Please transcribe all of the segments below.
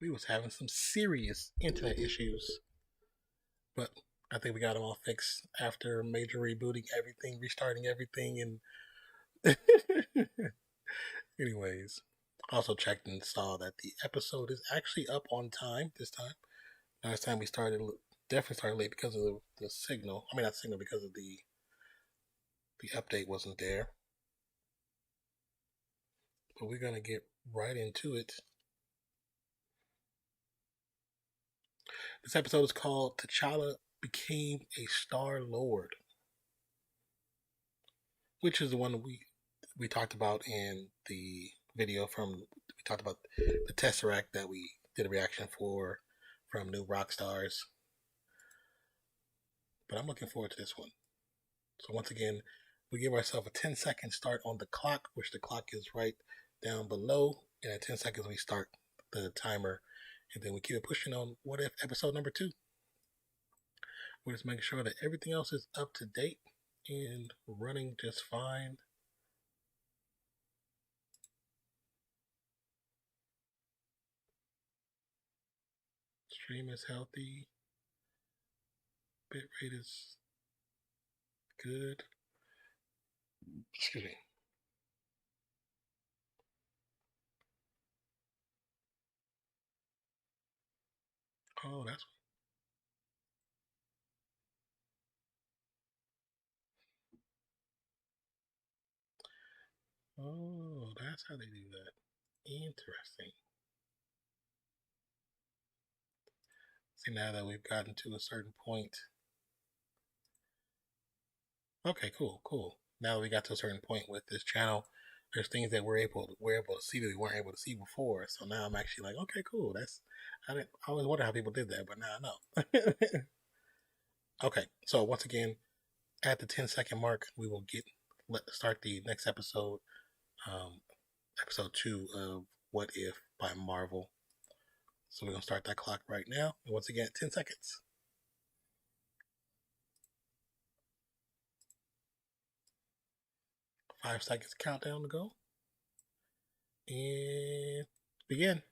We was having some serious internet issues, but I think we got them all fixed after major rebooting everything, restarting everything, and anyways, also checked and saw that the episode is actually up on time this time. Last time we started, definitely started late because of the signal. I mean, not signal, because of the update wasn't there. But we're gonna get right into it. This episode is called "T'Challa Became a Star Lord," which is the one we talked about in the video from. We talked about the Tesseract that we did a reaction for from New Rockstars. But I'm looking forward to this one. So once again, we give ourselves a 10-second start on the clock, which the clock is right down below. And at 10 seconds, we start the timer. And then we keep it pushing on What If episode number 2. We're just making sure that everything else is up to date and running just fine. Stream is healthy. Bitrate is good. Excuse me. Oh, that's that's how they do that. Interesting. See, now that we've gotten to a certain point. Okay, cool. Now that we got to a certain point with this channel, there's things that we're able to see that we weren't able to see before. So now I'm actually like, okay, cool. I always wonder how people did that, but now I know. Okay, so once again, at the 10-second mark, we will start the next episode, episode 2 of What If by Marvel. So we're gonna start that clock right now. And once again, 10 seconds. 5 seconds countdown to go. And begin.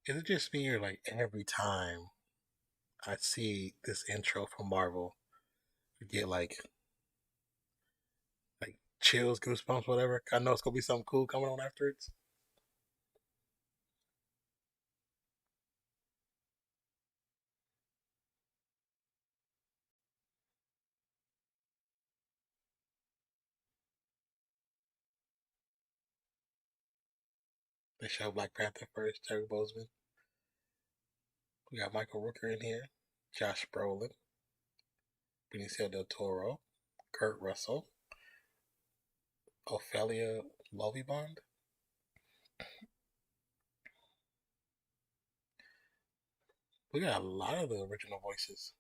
Is it just me, or like every time I see this intro from Marvel, I get like chills, goosebumps, whatever? I know it's gonna be something cool coming on afterwards. They show Black Panther first, Terry Bozeman. We got Michael Rooker in here, Josh Brolin, Benicio del Toro, Kurt Russell, Ophelia Lovibond. We got a lot of the original voices.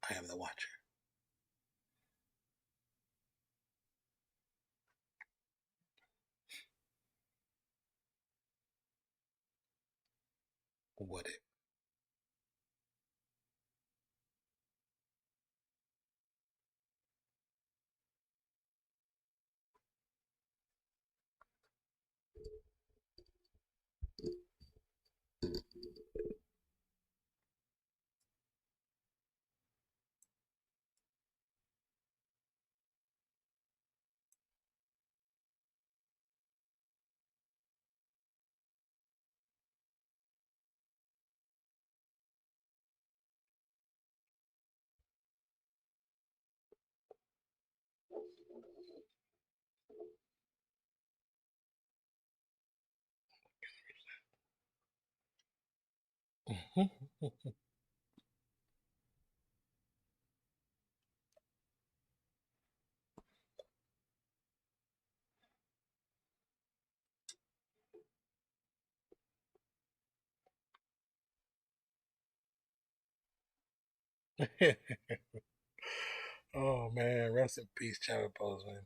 I am the Watcher. What if? Oh man, rest in peace, Chadwick Boseman.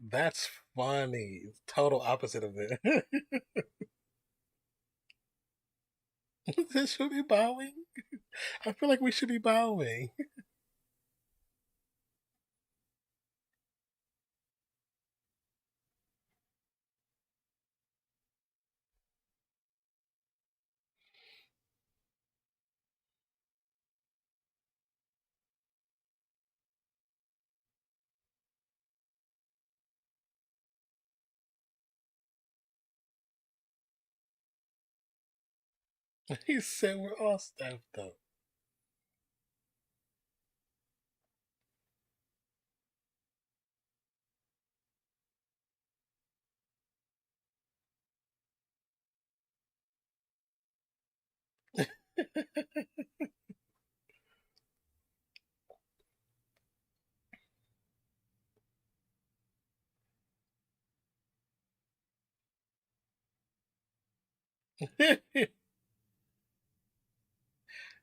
That's funny. Total opposite of it. This should be bowing. I feel like we should be bowing. He said we're all staffed up.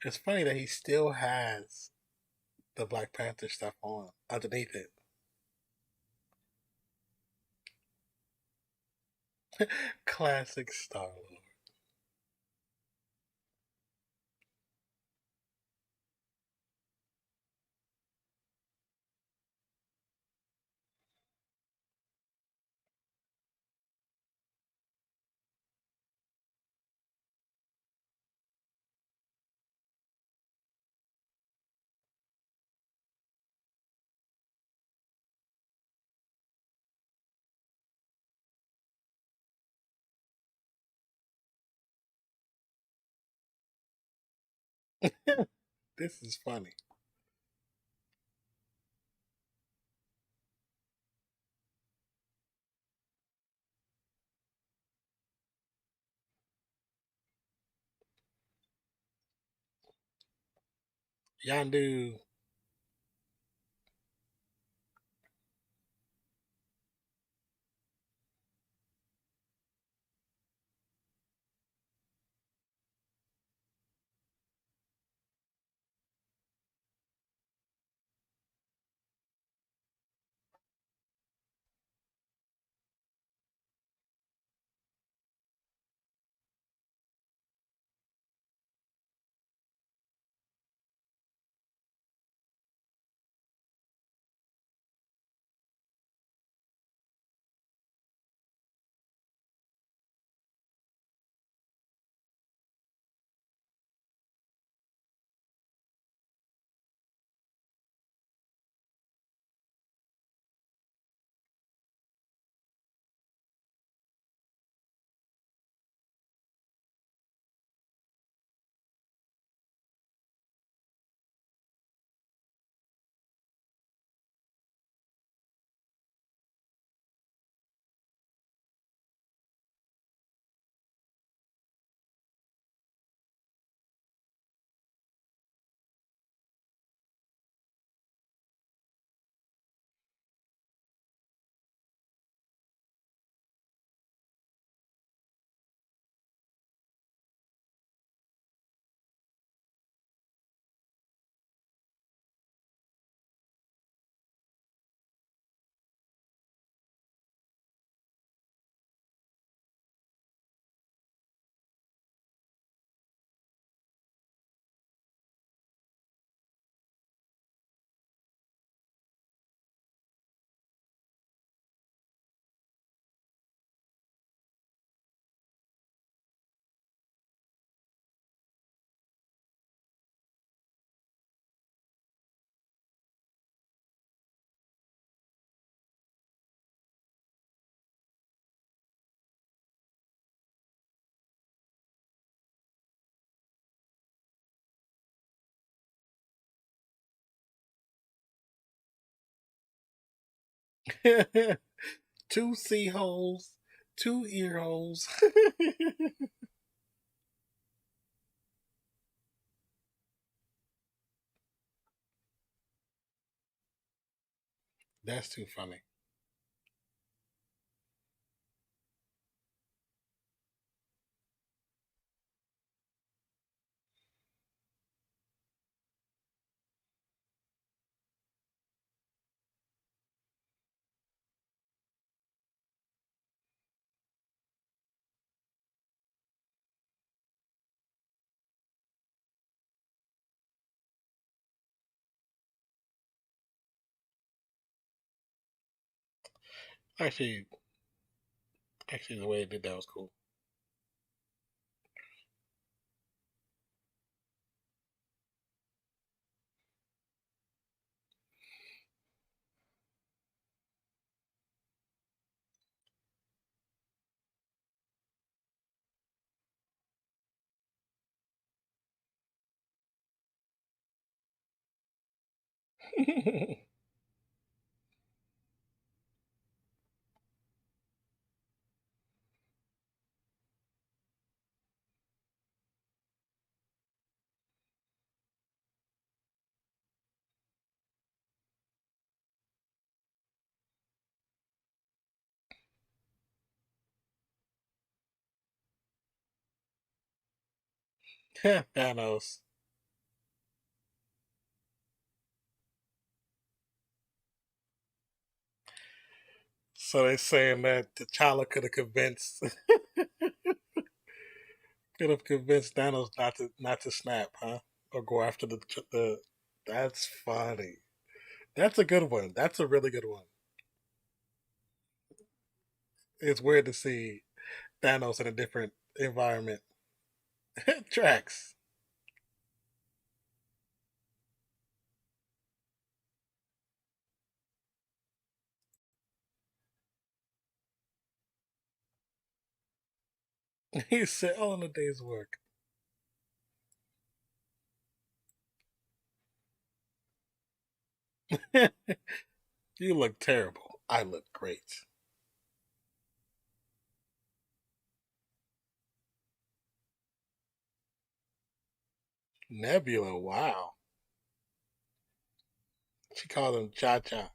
It's funny that he still has the Black Panther stuff on underneath it. Classic Star Lord. This is funny. Yandu. Two C holes, two ear holes. That's too funny. Actually, actually, the way they did that was cool. Thanos. So they're saying that T'Challa could have convinced Thanos not to snap, huh? Or go after the. That's funny. That's a good one. That's a really good one. It's weird to see Thanos in a different environment. Tracks. He said all in a day's work. You look terrible. I look great. Nebula, wow. She called him Cha Cha.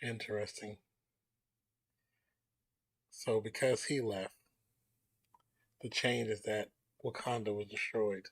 Interesting. So because he left, the change is that Wakanda was destroyed.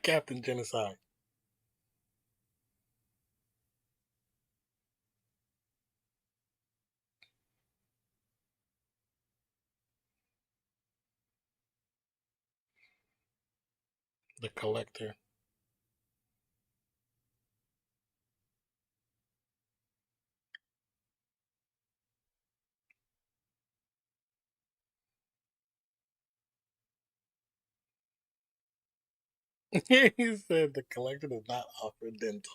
Captain Genocide. The Collector. He said the Collector does not offer dental.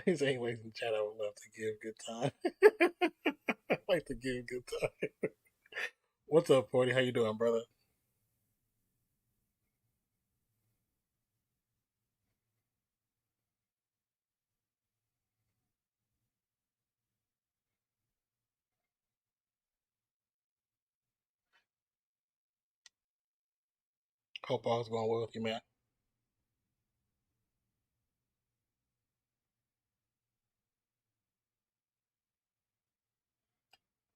He's anyways in chat. I would love to give good time. I like to give good time. What's up, 40? How you doing, brother? Hope all's going well with you, man.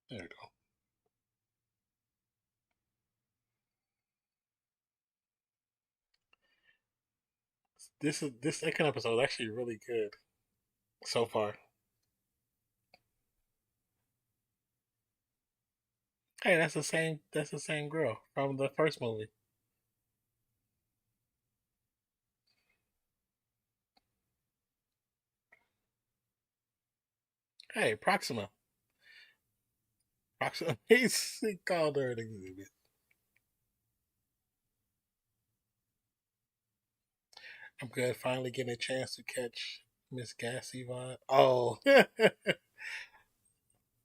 There we go. This second episode is actually really good so far. Hey, that's the same girl from the first movie. Hey, Proxima. Proxima. He called her an exhibit. I'm good. Finally getting a chance to catch Miss Gassy vibe. Oh, did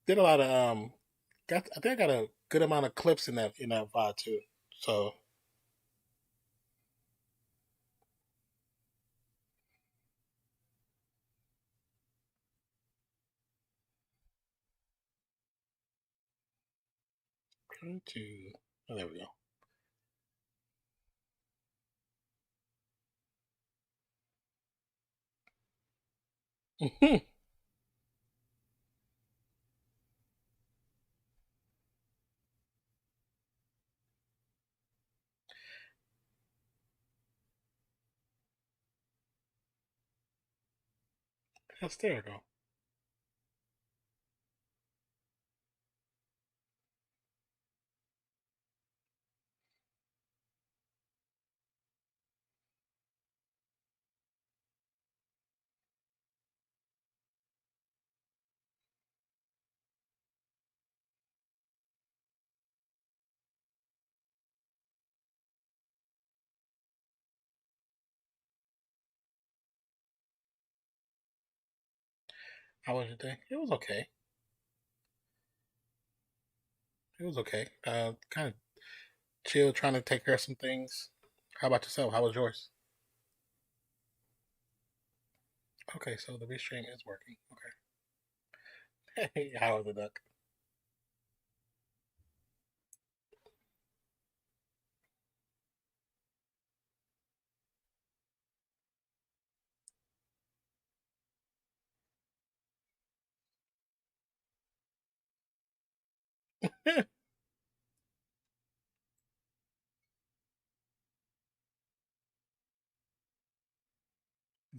a lot of got I think I got a good amount of clips in that vibe too. So to oh, there we go. Hysterical. How was your day? It was okay. It was okay. Kind of chill, trying to take care of some things. How about yourself? How was yours? Okay, so the restream is working. Okay. How was the duck?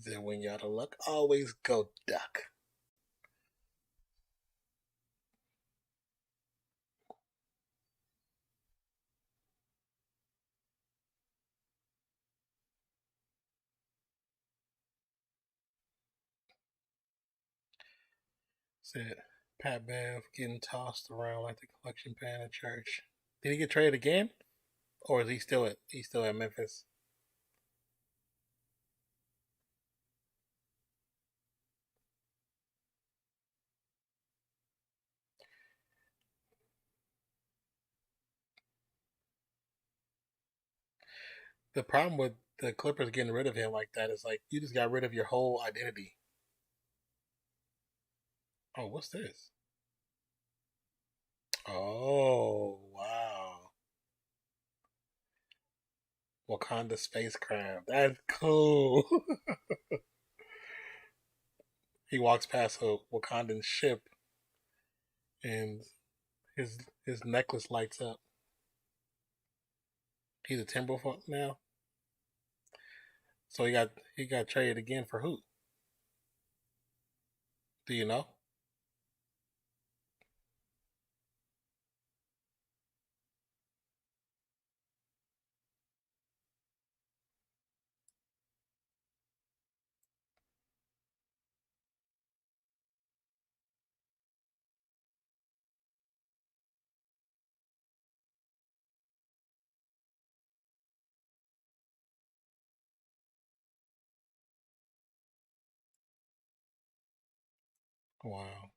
Then when you're out of luck, always go duck. Said Pat Bev getting tossed around like the collection pan at church. Did he get traded again, or is he still at Memphis? The problem with the Clippers getting rid of him like that is like you just got rid of your whole identity. Oh, what's this? Oh, wow. Wakanda spacecraft. That's cool. He walks past a Wakandan ship and his necklace lights up. He's a Timberwolf now. So he got traded again for who? Do you know? Wow.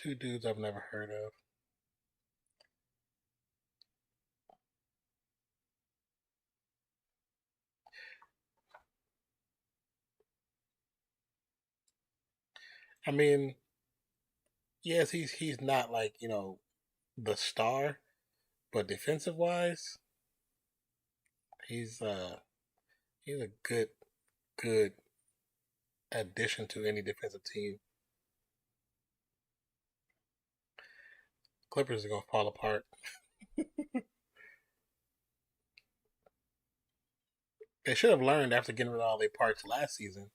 Two dudes I've never heard of. I mean, yes, he's not like the star, but defensive wise, he's uh he's a good addition to any defensive team. Clippers are gonna fall apart. They should have learned after getting rid of all their parts last season.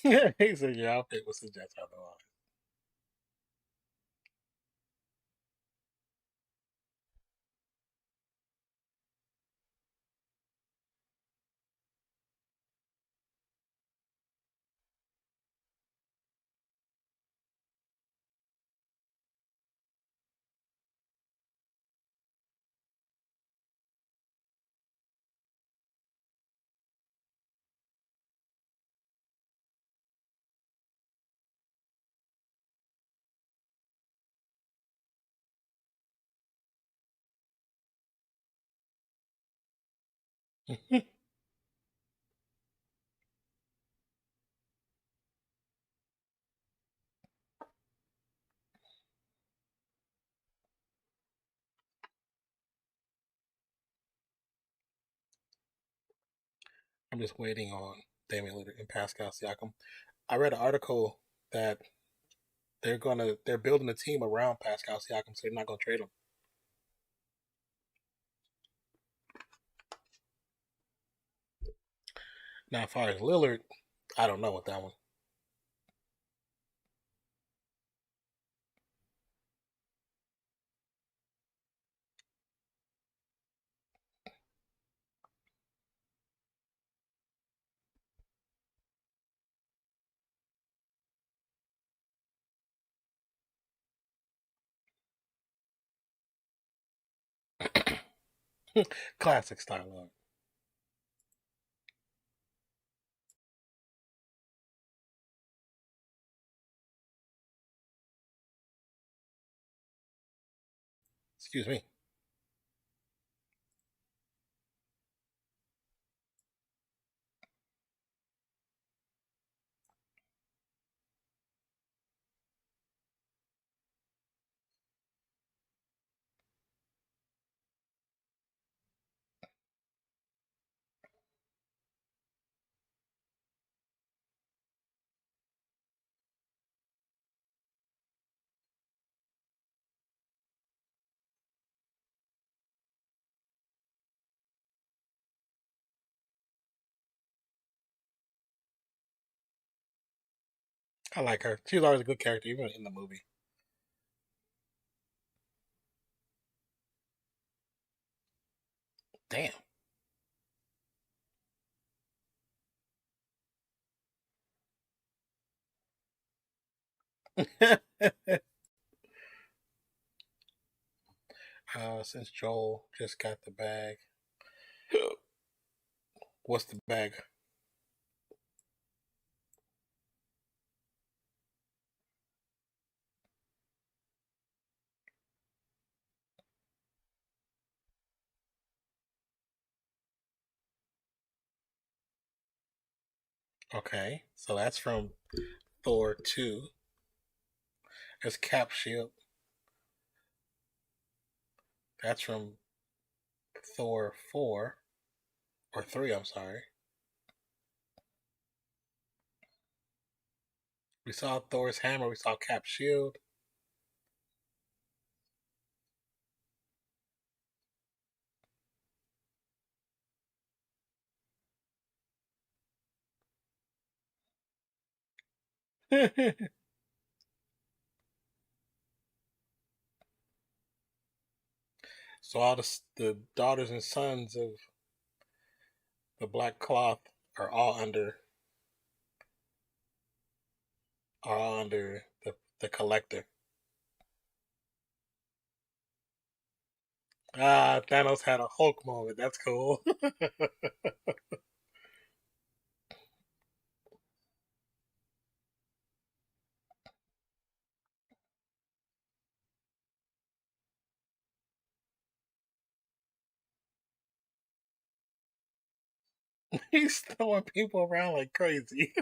He said your outfit was suggest otherwise. I'm just waiting on Damian Lillard and Pascal Siakam. I read an article that they're building a team around Pascal Siakam, so they're not gonna trade him. Now, as far as Lillard, I don't know with that one. Classic style art. Excuse me. I like her. She's always a good character, even in the movie. Damn. Since Joel just got the bag, what's the bag? Okay, so that's from Thor 2. There's Cap Shield. That's from Thor 4. Or 3, I'm sorry. We saw Thor's hammer. We saw Cap Shield. So all the daughters and sons of the black cloth are all under the collector. Ah, Thanos had a Hulk moment. That's cool. He's throwing people around like crazy.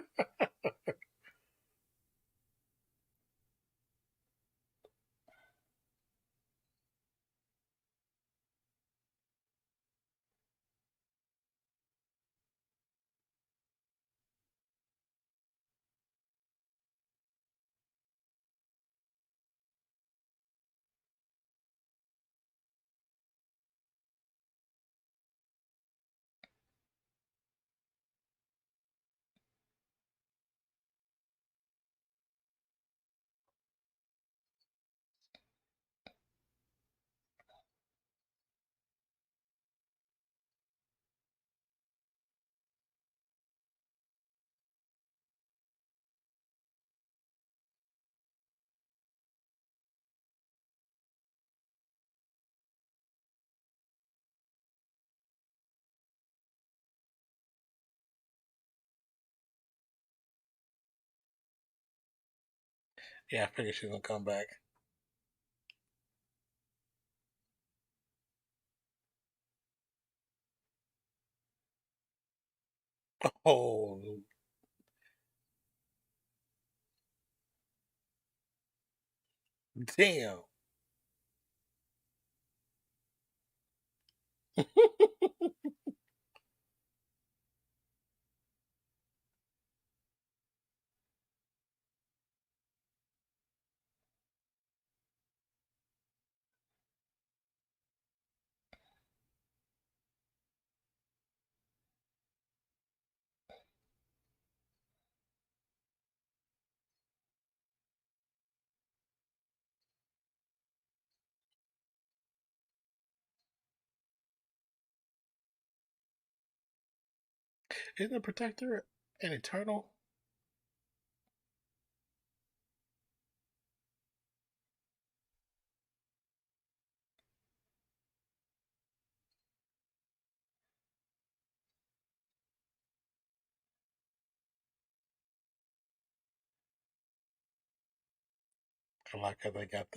Yeah, I figured she was gonna come back. Oh, damn. Isn't the protector an eternal? I like how they got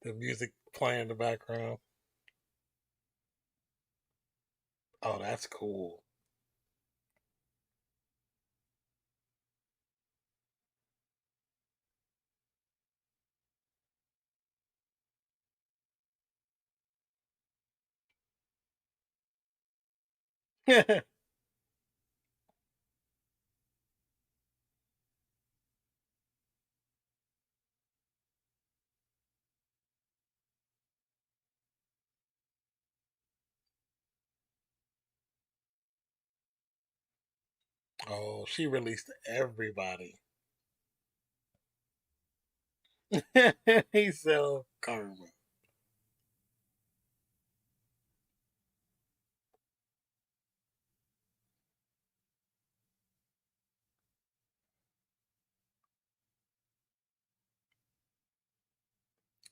the music playing in the background. Oh, that's cool. Oh, she released everybody. He's so karma.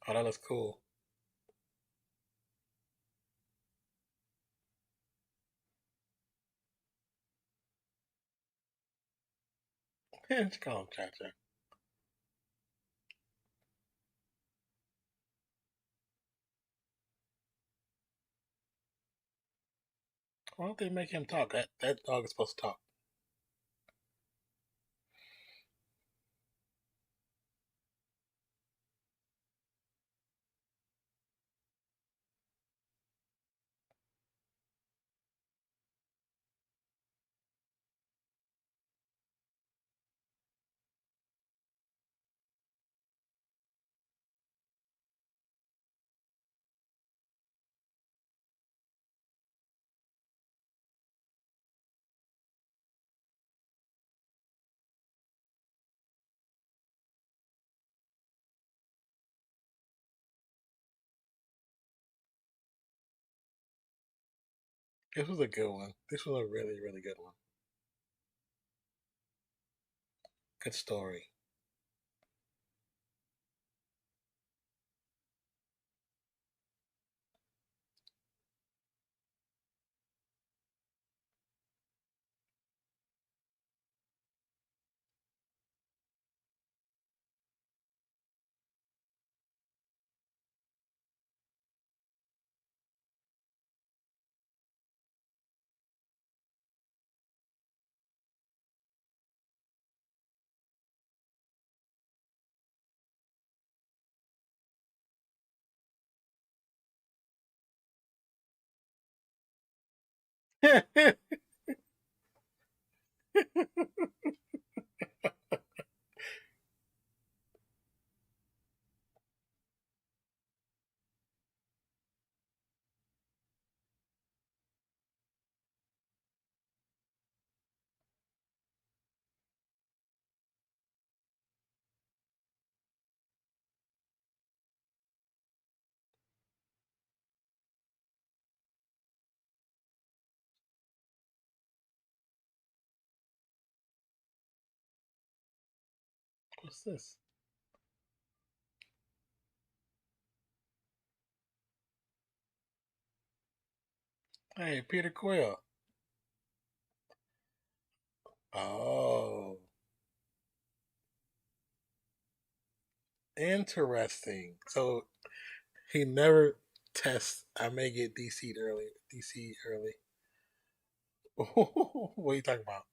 Oh, that was cool. She called him Cha Cha. Why don't they make him talk? That dog is supposed to talk. This was a good one. This was a really, really good one. Good story. What's this? Hey, Peter Quill. Oh, interesting. So he never tests. I may get DC'd early. DC early. What are you talking about?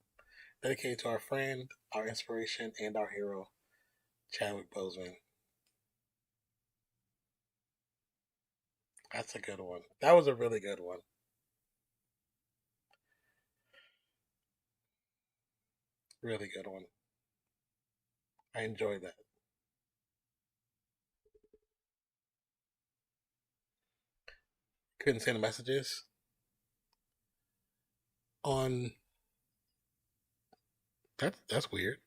Dedicated to our friend, our inspiration, and our hero, Chadwick Boseman. That's a good one. That was a really good one. Really good one. I enjoyed that. Couldn't send messages on that. That's weird.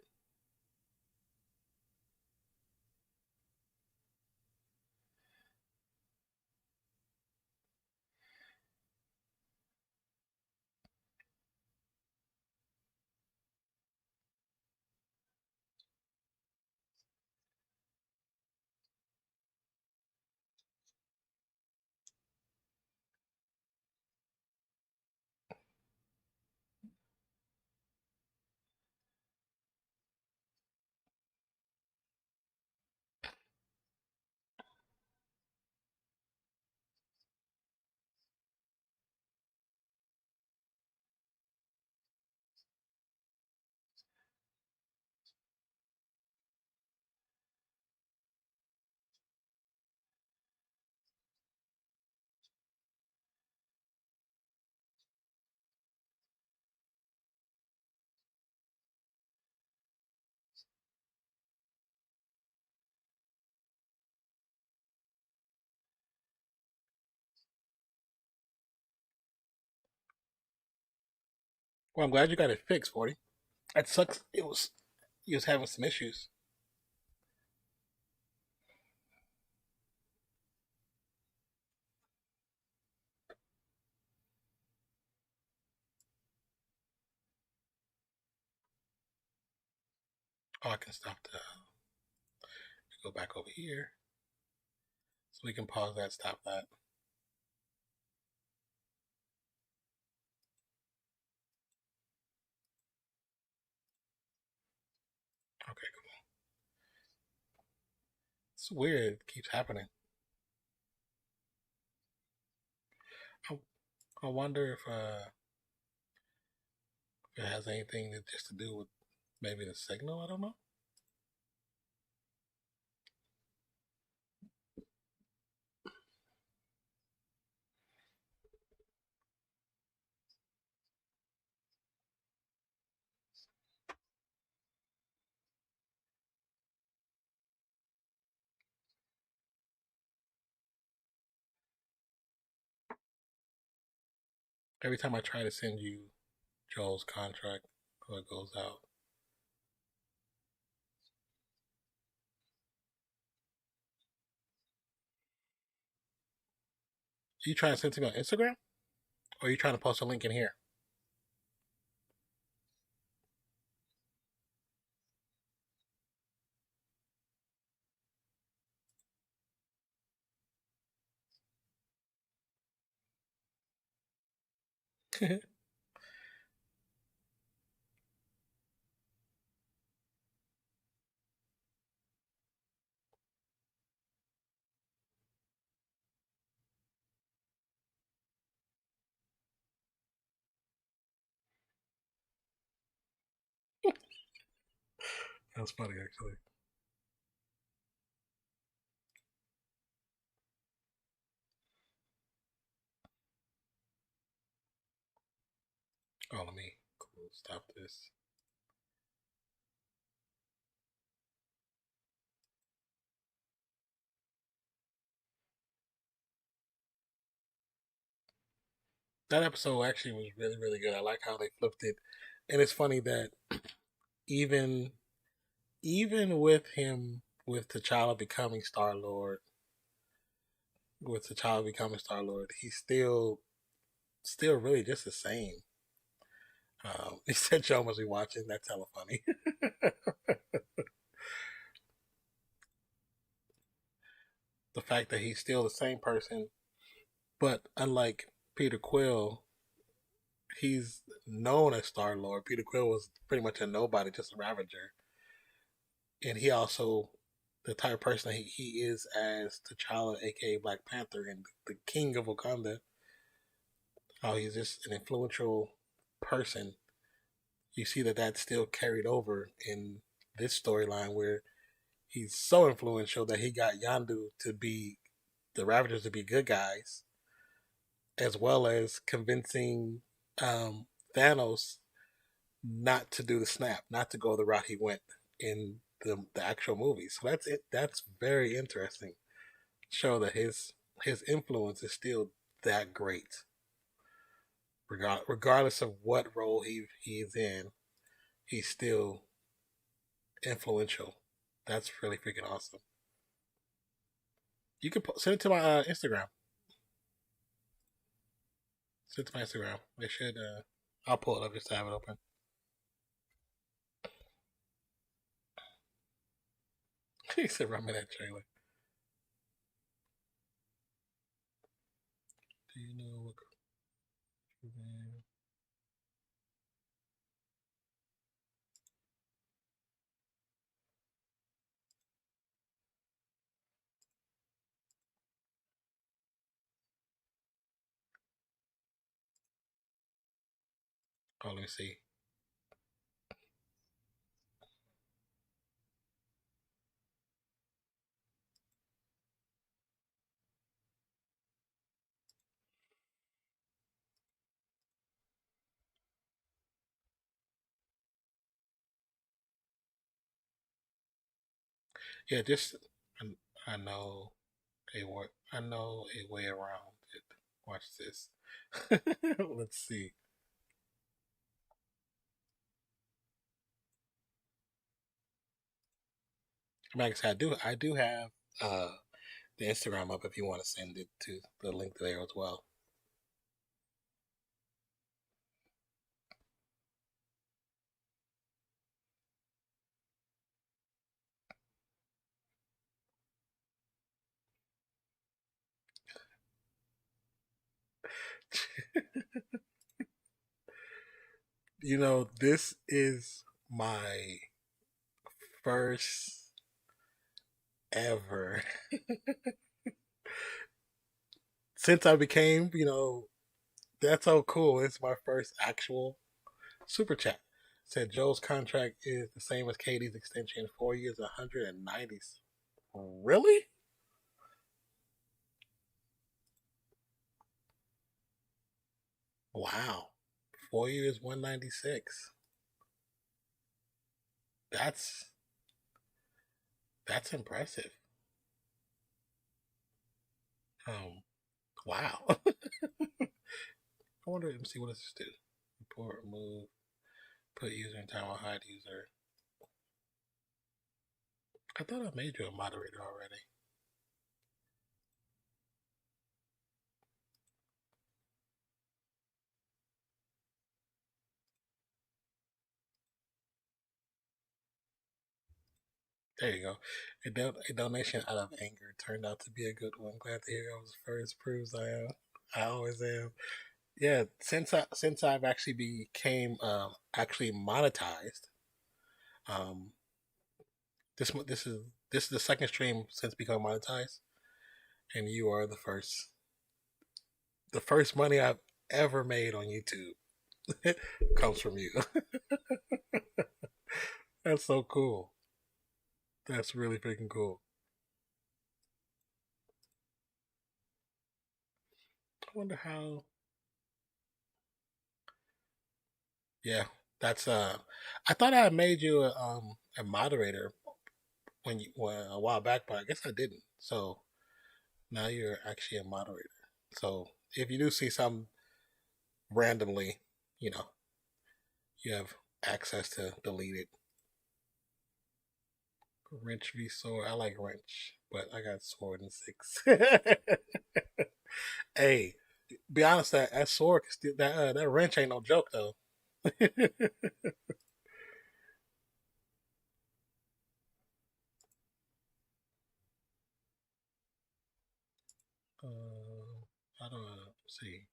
Well, I'm glad you got it fixed, 40. That sucks. It was you was having some issues. Oh, I can stop the go back over here so we can pause that. Stop that. Okay, cool. It's weird. It keeps happening. I, I wonder if it has anything just to do with maybe the signal. I don't know. Every time I try to send you Joel's contract, it goes out. You trying to send it to me on Instagram Or are you trying to post a link in here? That's funny, actually. Oh, let me stop this. That episode actually was really, really good. I like how they flipped it, and it's funny that even even with him, with T'Challa becoming Star Lord, with T'Challa becoming Star Lord, he's still really just the same. He said Joe must be watching. That's hella funny. The fact that he's still the same person, but unlike Peter Quill, he's known as Star Lord. Peter Quill was pretty much a nobody, just a Ravager, and he also the type of person that he is as T'Challa, aka Black Panther, and the King of Wakanda. How he's just an influential person. You see that that's still carried over in this storyline where he's so influential that he got Yandu to be the Ravagers to be good guys, as well as convincing um, Thanos not to do the snap, not to go the route he went in the actual movie. So that's it. That's very interesting. Show that his influence is still that great, regardless of what role he's in. He's still influential. That's really freaking awesome. You can send it to my Instagram. Send it to my Instagram. They should. I'll pull it up just to have it open. He said, "Run me that trailer." Do you know what? Oh, let me see. Yeah, just I know I know a way around it. Watch this. Let's see. Like I said, I do have uh, the Instagram up if you want to send it to the link there as well. This is my first ever since I became, that's so cool. It's my first actual super chat. Said Joe's contract is the same as Katie's extension, 4 years, 190. Really? Wow. 4 years, 196. That's that's impressive. Um, wow. I wonder. Let me see what does this do. Report, remove, put user in time, or hide user. I thought I made you a moderator already. There you go. A donation out of anger turned out to be a good one. Glad to hear I was first. Proves I am. I always am. Yeah, since I've actually became actually monetized. Um, this is the second stream since becoming monetized, and you are the first. The first money I've ever made on YouTube comes from you. That's so cool. That's really freaking cool. I wonder how. Yeah, that's I thought I made you a moderator a while back, but I guess I didn't. So now you're actually a moderator. So if you do see some randomly, you know, you have access to delete it. Wrench v sword. I like wrench, but I got sword in six. Hey, be honest, that sword that wrench ain't no joke though. I don't see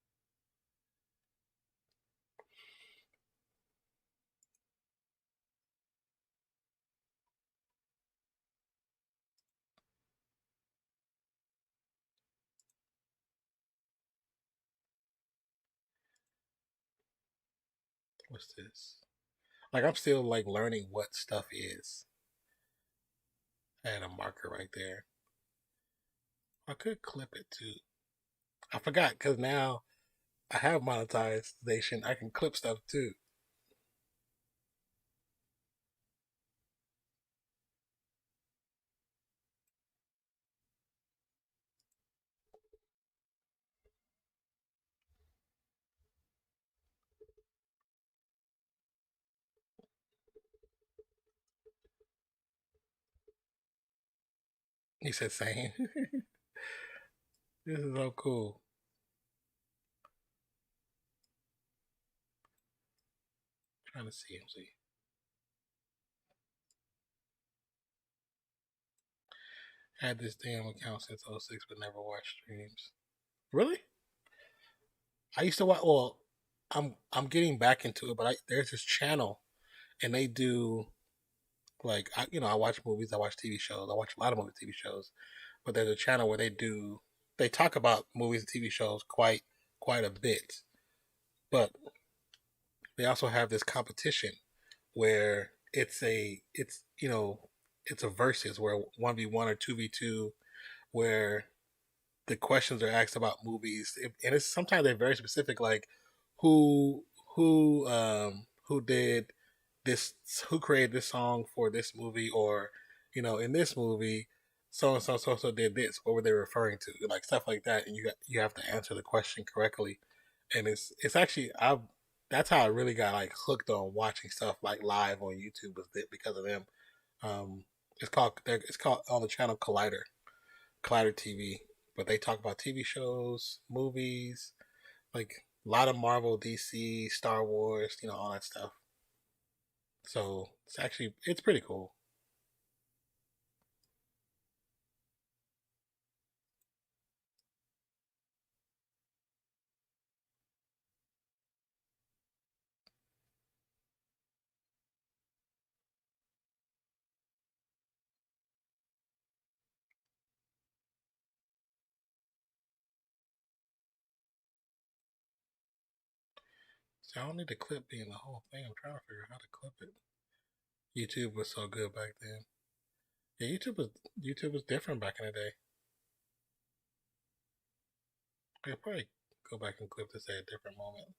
what's this. Like I'm still like learning what stuff is. I had a marker right there. I could clip it too. I forgot because now I have monetization. I can clip stuff too. He said, "Same." This is so cool. Trying to see him. See, had this damn account since '06, but never watched streams. Really? I used to watch. Well, I'm getting back into it, but there's this channel, and they do like I watch movies, I watch TV shows, I watch a lot of movies, TV shows, but there's a channel where they talk about movies and TV shows quite a bit, but they also have this competition where it's a versus where 1v1 or 2v2 where the questions are asked about movies, and it's sometimes they're very specific, like who who did this, who created this song for this movie, or in this movie, so and so so so did this. What were they referring to? Like stuff like that, and you have to answer the question correctly. And it's actually I that's how I really got like hooked on watching stuff like live on YouTube was because of them. Um, it's called on the channel Collider TV, but they talk about TV shows, movies, like a lot of Marvel, DC, Star Wars, all that stuff. So it's pretty cool. So I don't need the clip being the whole thing. I'm trying to figure out how to clip it. YouTube was so good back then. Yeah, YouTube was different back in the day. I could probably go back and clip this at a different moment.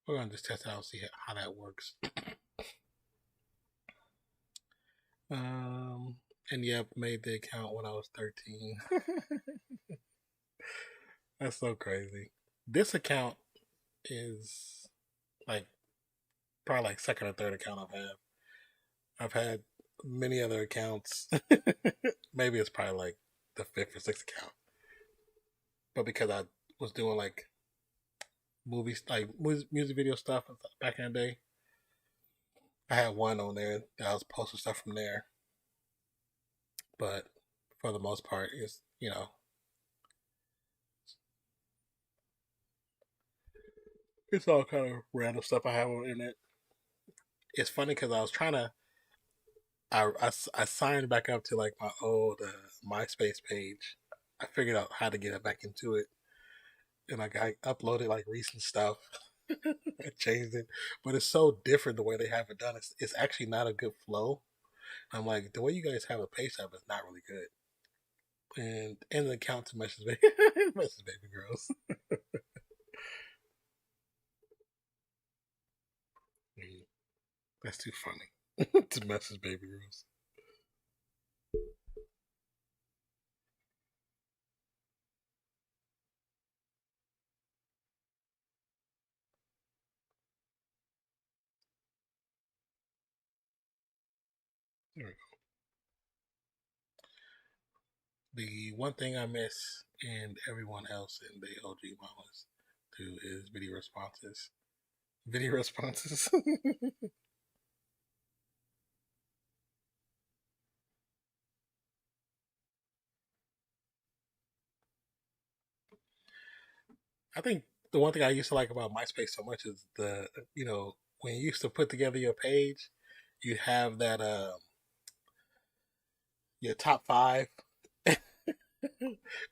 We're gonna just test it out and see how that works. And yep, made the account when I was 13. That's so crazy. This account is like probably like second or third account I've had. I've had many other accounts. Maybe it's probably like the fifth or sixth account, but because I was doing like movies, like music video stuff back in the day, I had one on there that I was posting stuff from there. But for the most part, it's it's all kind of random stuff I have on the internet. It's funny because I was trying to I signed back up to like my old MySpace page. I figured out how to get it back into it, and like I uploaded like recent stuff. I changed it, but it's so different the way they have it done. It's actually not a good flow. I'm like, the way you guys have a page up is not really good. And in the account to message baby, message baby girls. Mm, that's too funny to message baby girls. There we go. The one thing I miss and everyone else in the OG mamas do is video responses. Video responses. I think the one thing I used to like about MySpace so much is when you used to put together your page, you have that your top five.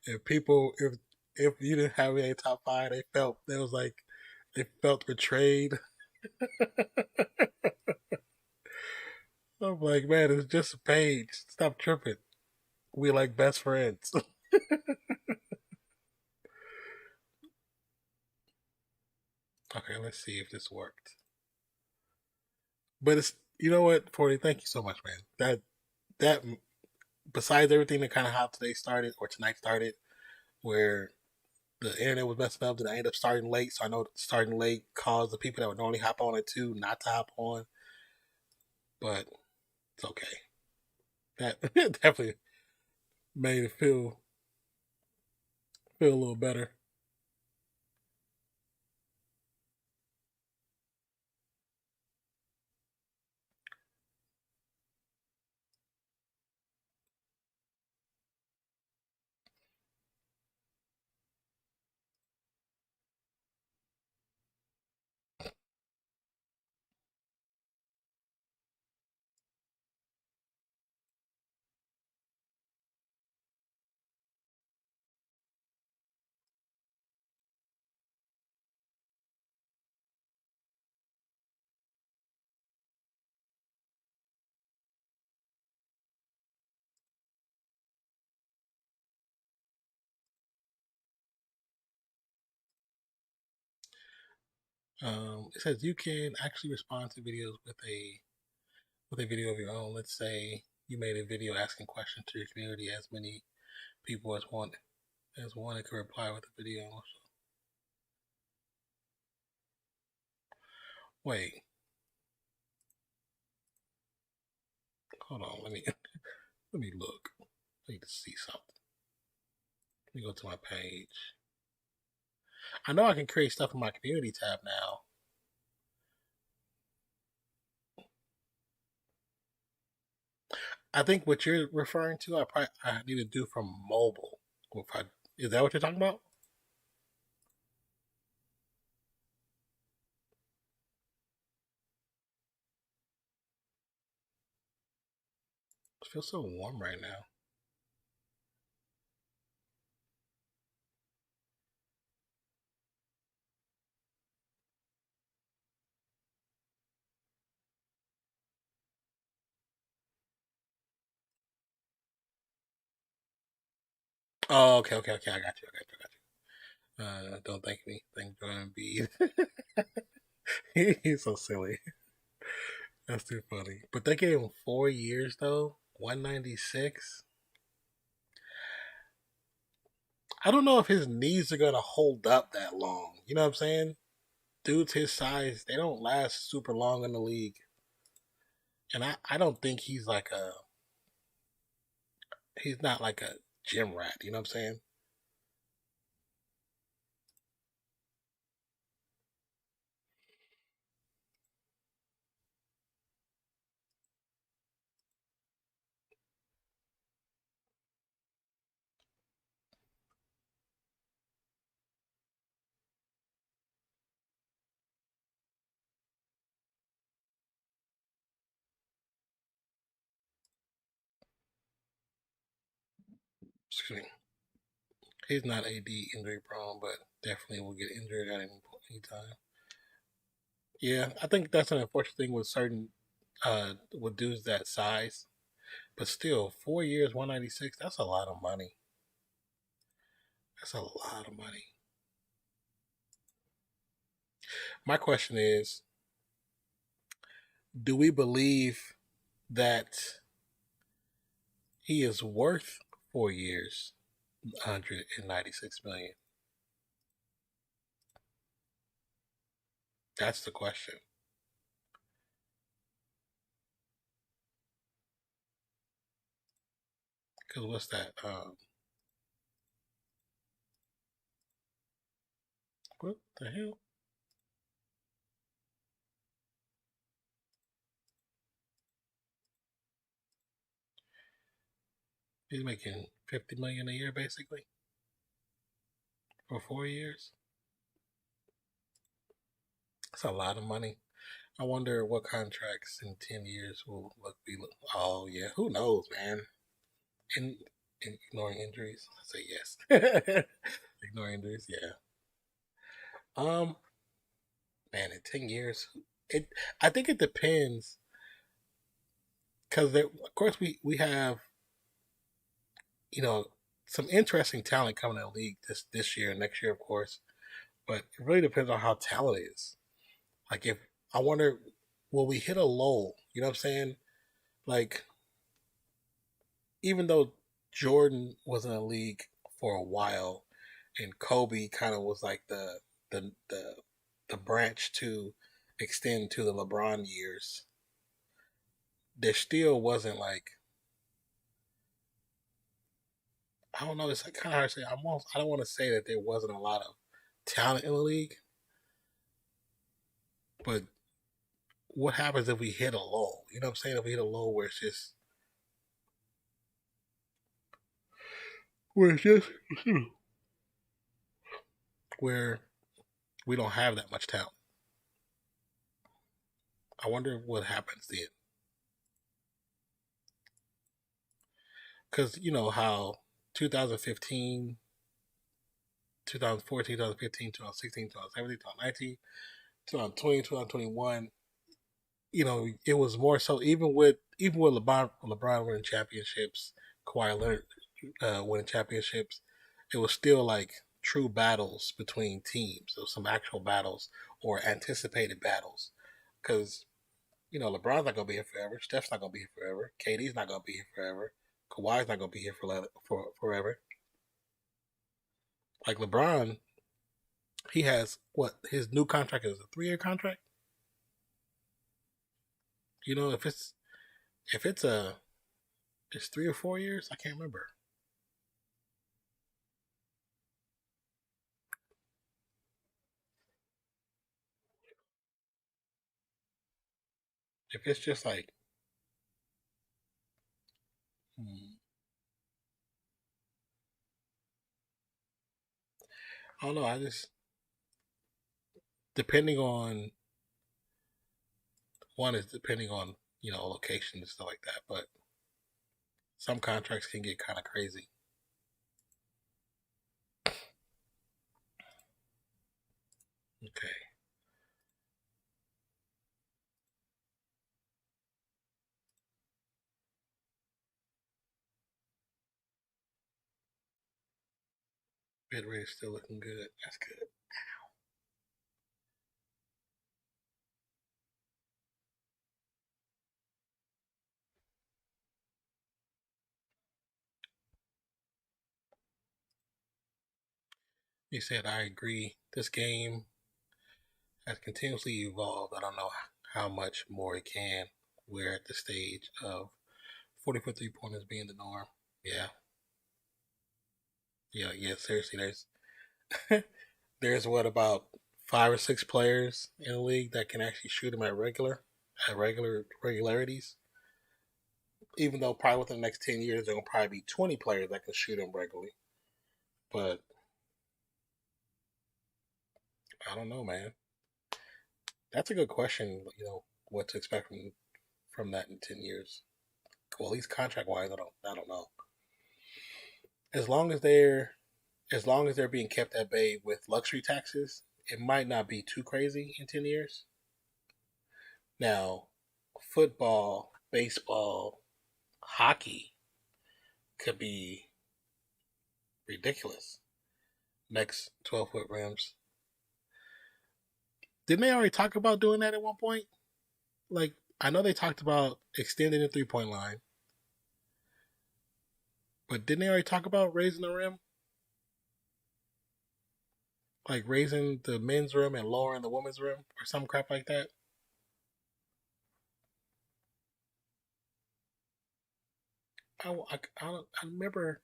And people, if you didn't have any top five, they felt betrayed. I'm like, man, it's just a page. Stop tripping. We like best friends. Okay, let's see if this worked. But it's you know what, Forty. Thank you so much, man. That besides everything that kind of how today started or tonight started, where the internet was messing up, and I ended up starting late. So I know starting late caused the people that would normally hop on at 2 not to hop on, but it's okay. That definitely made it feel a little better. It says you can actually respond to videos with a video of your own. Let's say you made a video asking questions to your community, as many people as one that could reply with a video. Wait, hold on. Let me look. I need to see something. Let me go to my page. I know I can create stuff in my community tab now. I think what you're referring to, I need to do from mobile. Is that what you're talking about? It feels so warm right now. Oh, okay, okay, okay. I got you. I got you. I got you. Don't thank me. Thank Joy Embiid. He's so silly. That's too funny. But they gave him 4 years though. 196. I don't know if his knees are gonna hold up that long. You know what I'm saying? Dudes his size, they don't last super long in the league. And I don't think he's not like a gym rat. You know what I'm saying? Excuse me. He's not AD injury prone, but definitely will get injured at any time. Yeah, I think that's an unfortunate thing with certain with dudes that size. But still, 4 years, 196. That's a lot of money. That's a lot of money. My question is, do we believe that he is worth 4 years, 196 million? That's the question. Because what's that? What the hell? He's making 50 million a year basically for 4 years. That's a lot of money. I wonder what contracts in 10 years will be. Oh yeah, who knows, man? In, ignoring injuries, I say yes. Ignoring injuries, yeah. Um, man, in 10 years, it. I think it depends because of course, we have some interesting talent coming in the league this year and next year, of course. But it really depends on how talented it is. Like if I wonder, will we hit a low? You know what I'm saying? Like even though Jordan was in the league for a while, and Kobe kind of was like the the the branch to extend to the LeBron years, there still wasn't like I don't know. It's like kind of hard to say. I don't want to say that there wasn't a lot of talent in the league, but what happens if we hit a low? You know what I'm saying? If we hit a low where it's just where we don't have that much talent. I wonder what happens then. Because you know how 2015, 2014, 2015, 2016, 2017, 2019, 2020, 2021, it was more so even with LeBron winning championships, Kawhi Leonard winning championships, it was still like true battles between teams. There was some actual battles or anticipated battles because LeBron's not gonna be here forever. Steph's not gonna be here forever. KD's not gonna be here forever. Kawhi's not gonna be here for forever. Like LeBron, he has what his new contract is a 3 year contract. If it's 3 or 4 years, I can't remember. If it's just like, hmm, I don't know. I just depending on one is depending on location and stuff like that. But some contracts can get kind of crazy. Okay, bid rate is still looking good. That's good. He said, I agree. This game has continuously evolved. I don't know how much more it can. we're at the stage of 40-foot 3-pointers being the norm. Yeah, yeah. Seriously, there's what about 5 or 6 players in the league that can actually shoot them at regularities. Even though probably within the next 10 years there will probably be 20 players that can shoot them regularly. But I don't know, man. That's a good question. What to expect from that in 10 years. Well, at least contract wise, I don't know. As long as they're being kept at bay with luxury taxes, it might not be too crazy in 10 years. Now, football, baseball, hockey could be ridiculous. Next 12-foot rims. Didn't they already talk about doing that at one point? Like, I know they talked about extending the 3-point line, but didn't they already talk about raising the rim? Like raising the men's rim and lowering the women's rim or some crap like that? I remember.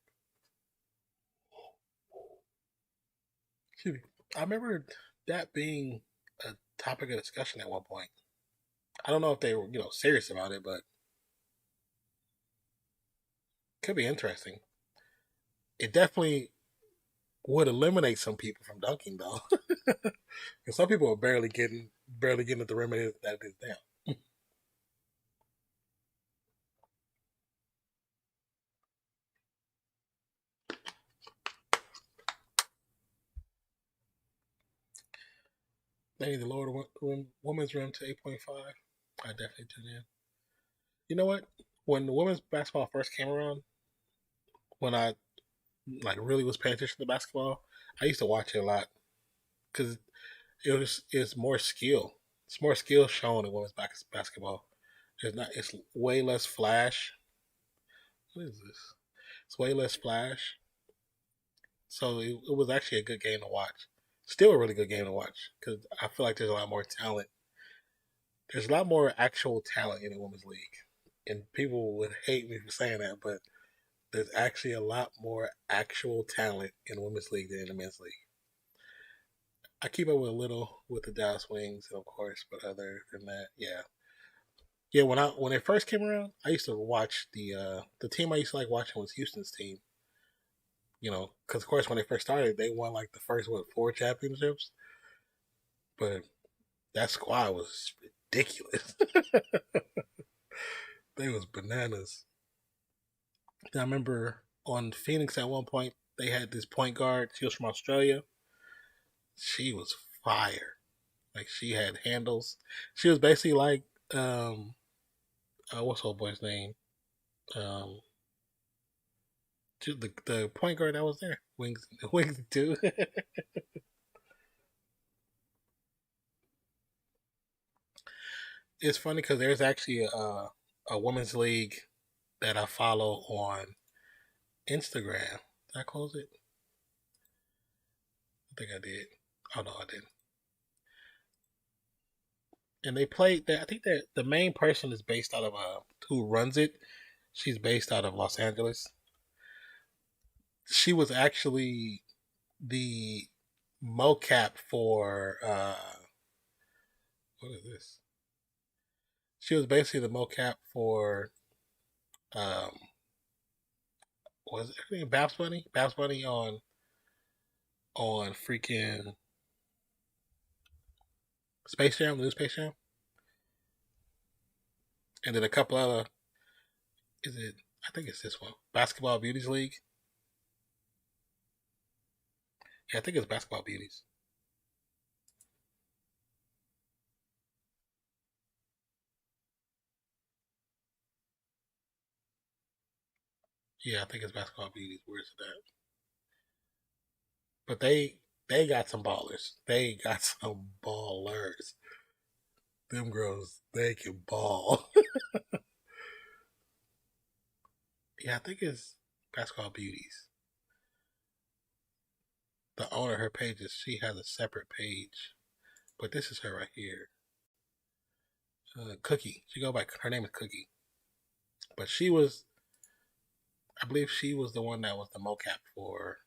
Excuse me. I remember that being a topic of discussion at one point. I don't know if they were serious about it, but could be interesting. It definitely would eliminate some people from dunking though, because some people are barely getting at the rim that it is now. They need to lower the women's rim to 8.5. I definitely tune in. You know what? When the women's basketball first came around, when I like really was paying attention to basketball, I used to watch it a lot because it's more skill. It's more skill shown in women's basketball. It's way less flash. What is this? It's way less flash. So it was actually a good game to watch. Still a really good game to watch because I feel like there's a lot more talent. There's a lot more actual talent in the women's league, and people would hate me for saying that, but there's actually a lot more actual talent in the women's league than in the men's league. I keep up with a little with the Dallas Wings, of course, but other than that, yeah, yeah. When it first came around, I used to watch the team I used to like watching was Houston's team. Because of course when they first started, they won like the first 4 championships, but that squad was ridiculous. They was bananas. I remember on Phoenix at one point they had this point guard. She was from Australia. She was fire. Like she had handles. She was basically like what's old boy's name? Um, the point guard that was there. Wings too. It's funny because there's actually a women's league that I follow on Instagram. Did I close it? I think I did. Oh no, I didn't. And they played. I think that the main person is based out of who runs it. She's based out of Los Angeles. She was actually the mocap for what is this? She was basically the mocap for um was it her name Babs Bunny? Babs Bunny on freaking Space Jam, the new Space Jam, and then a couple other. Is it? I think it's this one, Basketball Beauties League. Yeah, I think it's Basketball Beauties. Yeah, I think it's Basketball Beauties. Where's it at? But they got some ballers. They got some ballers. Them girls, they can ball. Yeah, I think it's Basketball Beauties. The owner of her pages, she has a separate page. But this is her right here. Cookie. She go by her name is Cookie, but she was, I believe she was the one that was the mocap for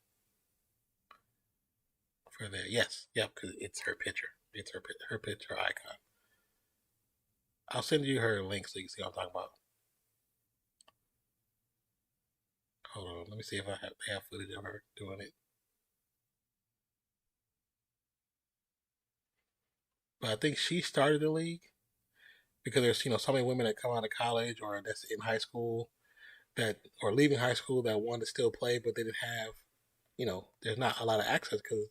the yes, yep, because it's her picture. It's her picture icon. I'll send you her link so you can see what I'm talking about. Hold on, let me see if they have footage of her doing it. But I think she started the league because there's so many women that come out of college or that's in high school that or leaving high school that want to still play, but they didn't have there's not a lot of access because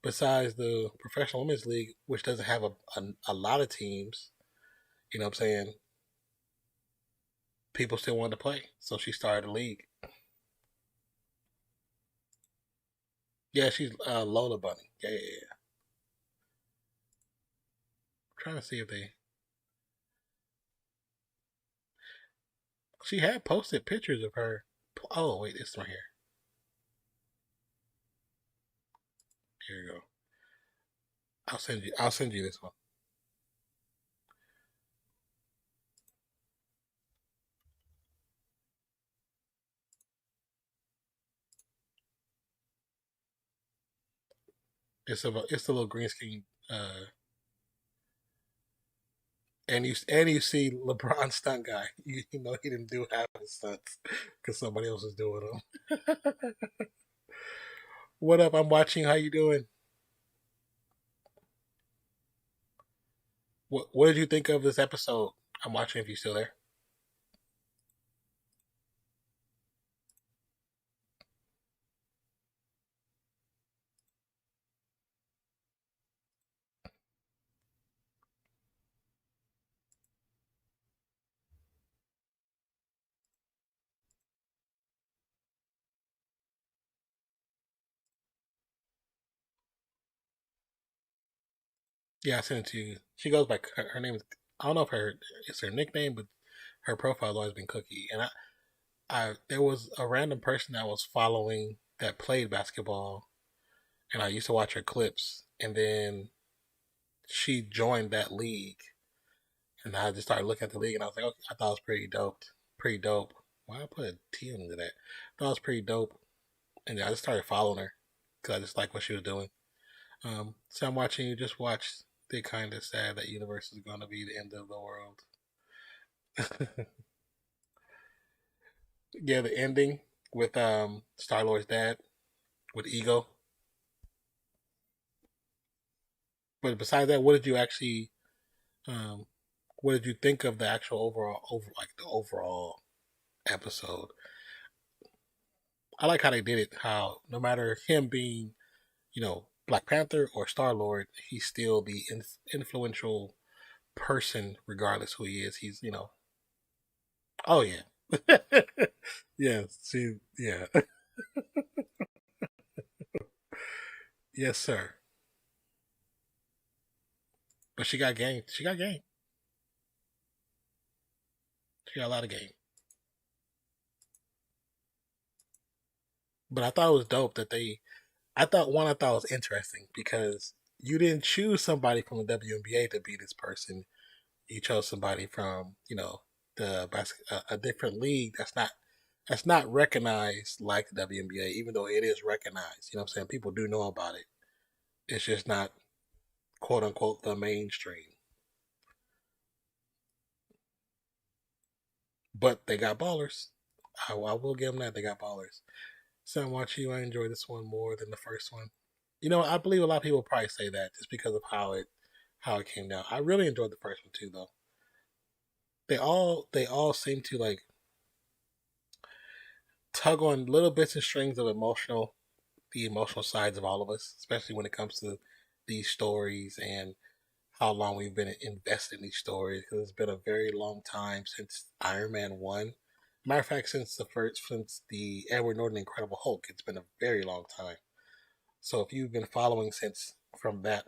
besides the professional women's league, which doesn't have a lot of teams, you know what I'm saying, people still wanted to play. So she started a league. Yeah, she's Lola Bunny. Yeah, yeah, yeah. I'm trying to see if they. She had posted pictures of her. Oh wait, this one here. Here you go. I'll send you this one. It's a little green screen. And you see LeBron stunt guy. You know he didn't do half his stunts because somebody else was doing them. What up? I'm watching. How you doing? What did you think of this episode? I'm watching. If you're still there. Yeah, I sent it to you. She goes by her name is. I don't know if it's her nickname, but her profile's always been Cookie. And I there was a random person that I was following that played basketball, and I used to watch her clips. And then she joined that league, and I just started looking at the league, and I was like, okay, I thought it was pretty dope. Pretty dope. Why I put a T into that? I thought it was pretty dope, and I just started following her because I just like what she was doing. So I'm watching you. Just watch. They kind of sad that universe is going to be the end of the world. Yeah, the ending with Star Lord's dad with Ego. But besides that, um what did you think of the actual the overall episode? I like how they did it. How no matter him being Black Panther or Star Lord, he's still the influential person, regardless who he is. He's. Oh yeah, yeah. See, yeah, yes, sir. But she got game. She got game. She got a lot of game. But I thought it was dope that they. I thought it was interesting because you didn't choose somebody from the WNBA to be this person. You chose somebody from a different league that's not recognized like the WNBA, even though it is recognized. You know what I'm saying? People do know about it. It's just not quote unquote the mainstream. But they got ballers. I will give them that. They got ballers. So I'm watching you. I enjoy this one more than the first one. I believe a lot of people probably say that just because of how it came down. I really enjoyed the first one too, though. They all seem to like tug on little bits and strings of the emotional sides of all of us, especially when it comes to these stories and how long we've been invested in these stories. Because it's been a very long time since Iron Man 1. Matter of fact, since the Edward Norton Incredible Hulk, it's been a very long time. So if you've been following since from that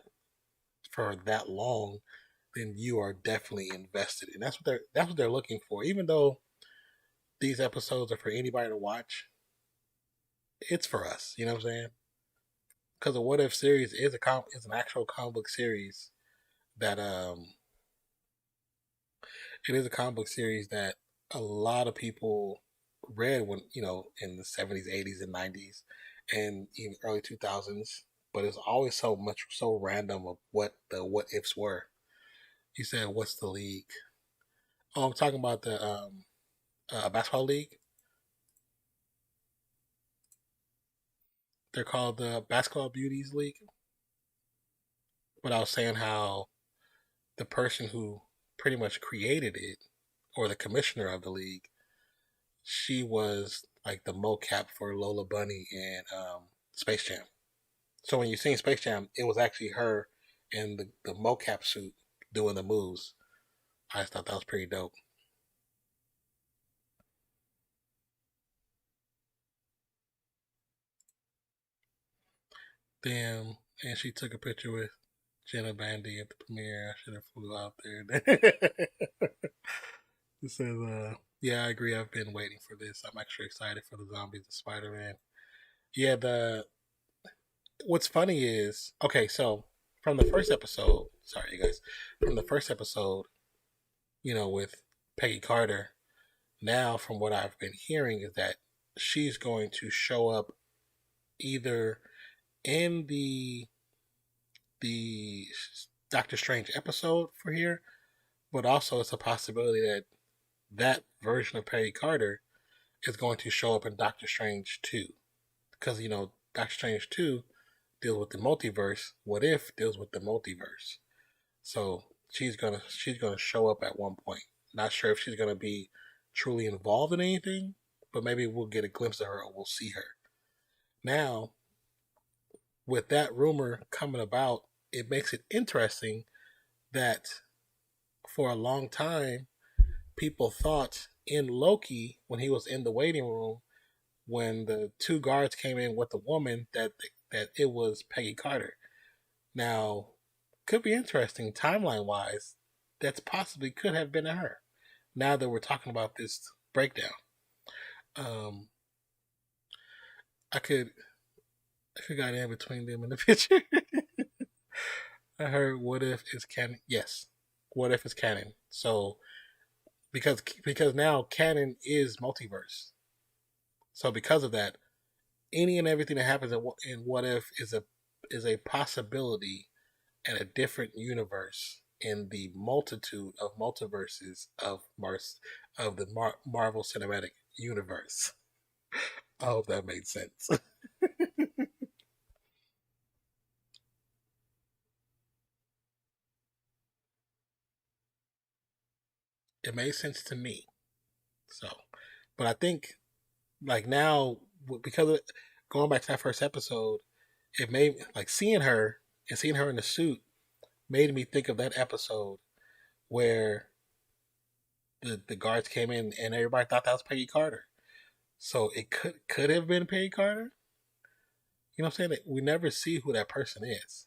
for that long, then you are definitely invested, and that's what they're looking for. Even though these episodes are for anybody to watch, it's for us. You know what I'm saying? Because the What If series is an actual comic book series that It is a comic book series that a lot of people read when in the 70s, 80s, and 90s, and even early 2000s. But it's always so random of what the what ifs were. You said, "What's the league?" Oh, I'm talking about the basketball league. They're called the Basketball Beauties League. But I was saying how the person who pretty much created it, or the commissioner of the league, she was like the mocap for Lola Bunny and Space Jam. So when you seen Space Jam, it was actually her in the mocap suit doing the moves. I just thought that was pretty dope. Damn, and she took a picture with Jenna Bandy at the premiere. I should have flew out there. It says, yeah, I agree. I've been waiting for this. I'm extra excited for the zombies and Spider Man. Yeah, the what's funny is okay. So from the first episode, sorry, you guys, from the first episode, with Peggy Carter. Now, from what I've been hearing, is that she's going to show up either in the Doctor Strange episode for here, but also it's a possibility that that version of Peggy Carter is going to show up in Doctor Strange 2. Because, Doctor Strange 2 deals with the multiverse. What If deals with the multiverse. So she's gonna show up at one point. Not sure if she's gonna be truly involved in anything, but maybe we'll get a glimpse of her or we'll see her. Now, with that rumor coming about, it makes it interesting that for a long time people thought in Loki, when he was in the waiting room, when the two guards came in with the woman, that it was Peggy Carter. Now, could be interesting timeline wise. That's possibly could have been her. Now that we're talking about this breakdown, um, I could if you got in between them in the picture. I heard, "What if it's canon?" Yes, what if it's canon? So because now canon is multiverse. So because of that, any and everything that happens in What If is a possibility at a different universe in the multitude of multiverses of the Marvel Cinematic Universe. I hope that made sense. It made sense to me. So, but I think like now because of going back to that first episode, it made like seeing her in the suit made me think of that episode where the guards came in and everybody thought that was Peggy Carter. So it could have been Peggy Carter. You know what I'm saying? We never see who that person is.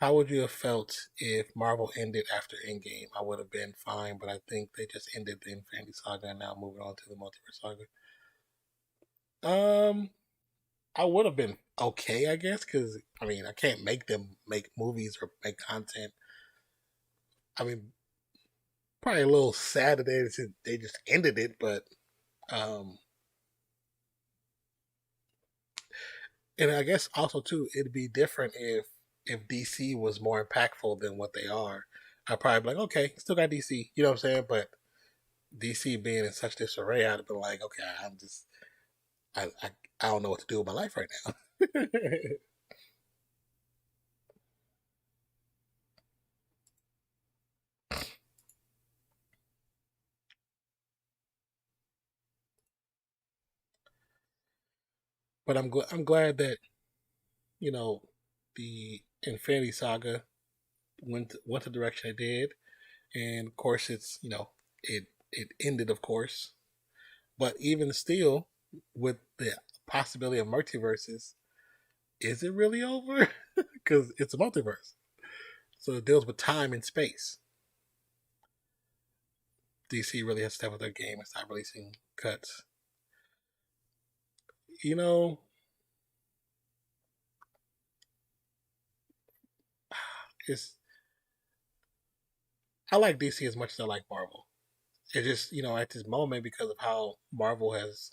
How would you have felt if Marvel ended after Endgame? I would have been fine, but I think they just ended the Infinity Saga and now moving on to the Multiverse Saga. Um, I would have been okay, I guess, because I mean, I can't make them make movies or make content. I mean, probably a little sad that they just ended it, but um, and I guess also too, it'd be different if DC was more impactful than what they are. I'd probably be like, okay, still got DC, you know what I'm saying? But DC being in such disarray, I'd have been like, okay, I, I, I don't know what to do with my life right now. But I'm glad that you know the Infinity Saga went the direction it did, and of course it ended, of course. But even still, with the possibility of multiverses, is it really over? Because it's a multiverse, so it deals with time and space. DC really has to step up their game and stop releasing cuts. You know, it's I like DC as much as I like Marvel. It just, at this moment, because of how Marvel has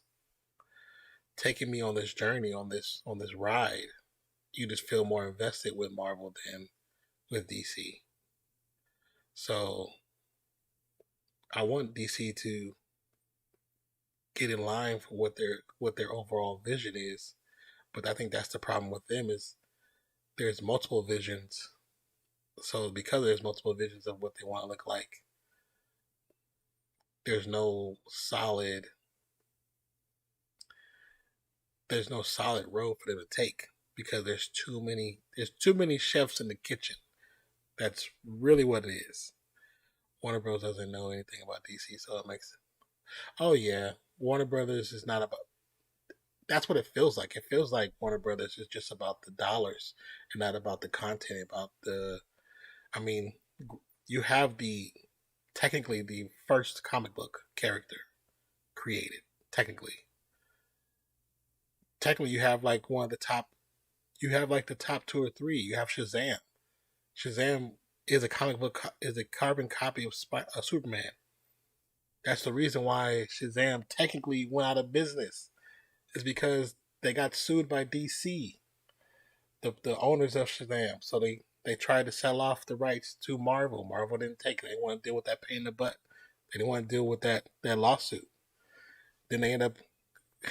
taken me on this journey, on this ride, you just feel more invested with Marvel than with DC. So I want DC to get in line for what their overall vision is. But I think that's the problem with them is there's multiple visions. So because there's multiple visions of what they want to look like, there's no solid there's no solid road for them to take because there's too many chefs in the kitchen. That's really what it is. Warner Bros doesn't know anything about DC, so it makes it. Oh yeah, Warner Brothers is not about. That's what it feels like. It feels like Warner Brothers is just about the dollars and not about the content. About the, I mean, you have the technically the first comic book character created. Technically, you have like one of the top. You have like the top two or three. You have Shazam. Shazam is a comic book is a carbon copy of Superman. That's the reason why Shazam technically went out of business. Is because they got sued by DC, the owners of Shazam. So they tried to sell off the rights to Marvel. Marvel didn't take it. They didn't want to deal with that pain in the butt. They didn't want to deal with that lawsuit. Then they end up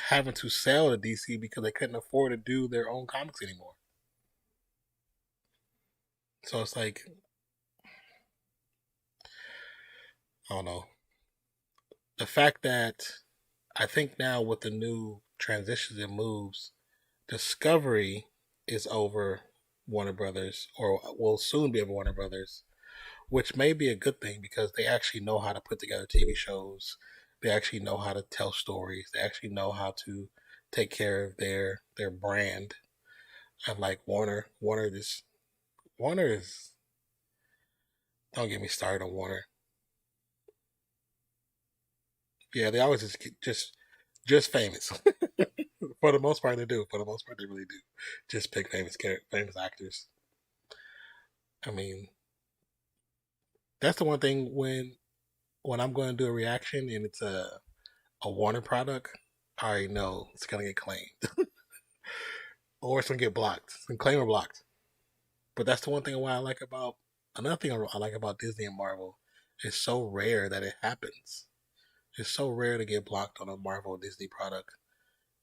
having to sell to DC because they couldn't afford to do their own comics anymore. So it's like, I don't know. The fact that I think now with the new transitions and moves, Discovery is over Warner Brothers, or will soon be over Warner Brothers, which may be a good thing because they actually know how to put together TV shows. They actually know how to tell stories. They actually know how to take care of their brand. Unlike Warner, Warner is. Don't get me started on Warner. Yeah, they always just famous. For the most part, they do. For the most part, they really do. Just pick famous actors. I mean, that's the one thing when I'm going to do a reaction and it's a Warner product, I already know it's gonna get claimed or it's gonna get blocked. It's gonna claim or blocked. But that's the one thing why I like about another thing I like about Disney and Marvel. It's so rare that it happens. It's so rare to get blocked on a Marvel or Disney product.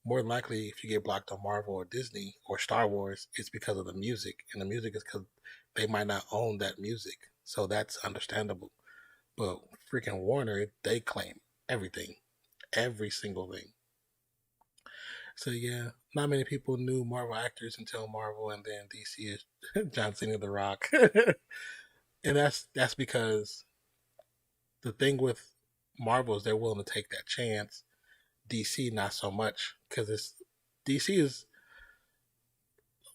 More than likely, if you get blocked on Marvel or Disney or Star Wars, it's because of the music, and the music is because they might not own that music, so that's understandable. But freaking Warner, they claim everything, every single thing. So yeah, not many people knew Marvel actors until Marvel, and then DC is John Cena, The Rock, and that's because the thing with Marvel is they're willing to take that chance. DC not so much because it's DC is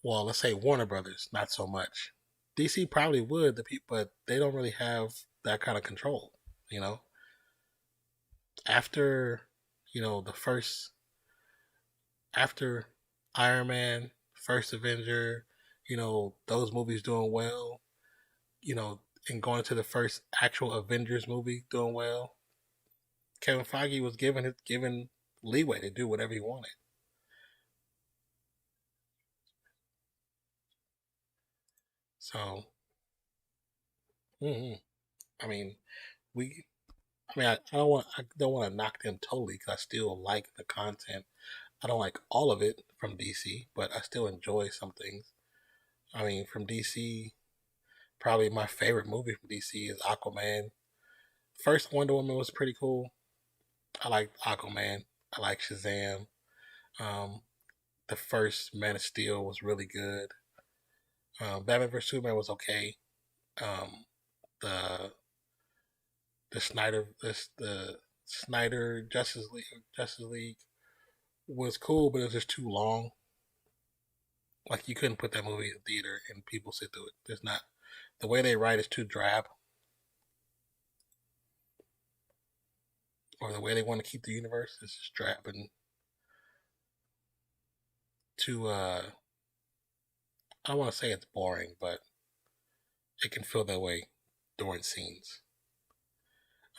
well, let's say Warner Brothers not so much. DC probably would the people, but they don't really have that kind of control. You know, after the first after Iron Man, first Avenger, those movies doing well, and going to the first actual Avengers movie doing well, Kevin Feige was given leeway to do whatever he wanted. So, mm I mean, we, I don't want to knock them totally because I still like the content. I don't like all of it from DC, but I still enjoy some things. I mean, from DC, probably my favorite movie from DC is Aquaman. First Wonder Woman was pretty cool. I like Aquaman. I like Shazam. Um, the first Man of Steel was really good. Batman vs Superman was okay. Um, the the Snyder Justice League was cool, but it was just too long. Like you couldn't put that movie in theater and people sit through it. There's not the way they write is too drab, or the way they want to keep the universe is just drab and too. I don't want to say it's boring, but it can feel that way during scenes.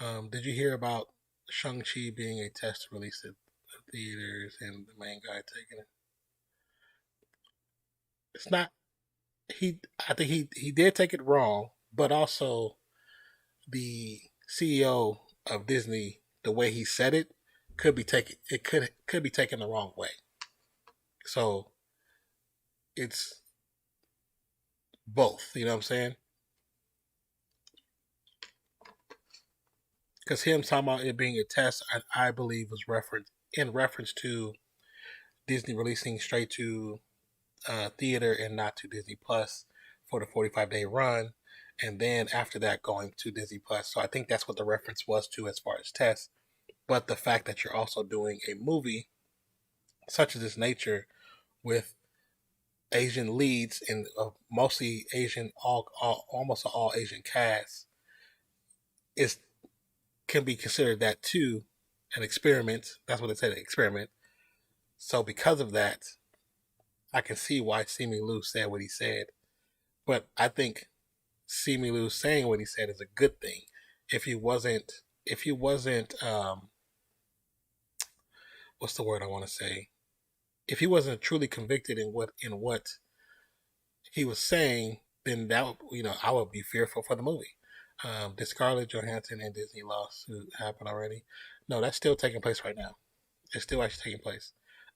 Did you hear about Shang-Chi being a test release at theaters and the main guy taking it? It's not. He. I think he did take it wrong, but also the CEO of Disney, the way he said it, could be taken. It could be taken the wrong way. So it's both. You know what I'm saying? Because him talking about it being a test, I believe was reference to Disney releasing straight to theater and not to Disney Plus for the 45-day run, and then after that going to Disney Plus. So I think that's what the reference was to as far as tests. But the fact that you're also doing a movie such as this nature with Asian leads and mostly Asian, almost all Asian cast is can be considered that too an experiment. That's what they said, an experiment. So because of that, I can see why Simu Liu said what he said. But I think Simu Liu saying what he said is a good thing. If he wasn't, what's the word I want to say? If he wasn't truly convicted in what he was saying, then I would be fearful for the movie. Did Scarlett Johansson and Disney lawsuit happen already? No, that's still taking place right now. It's still actually taking place.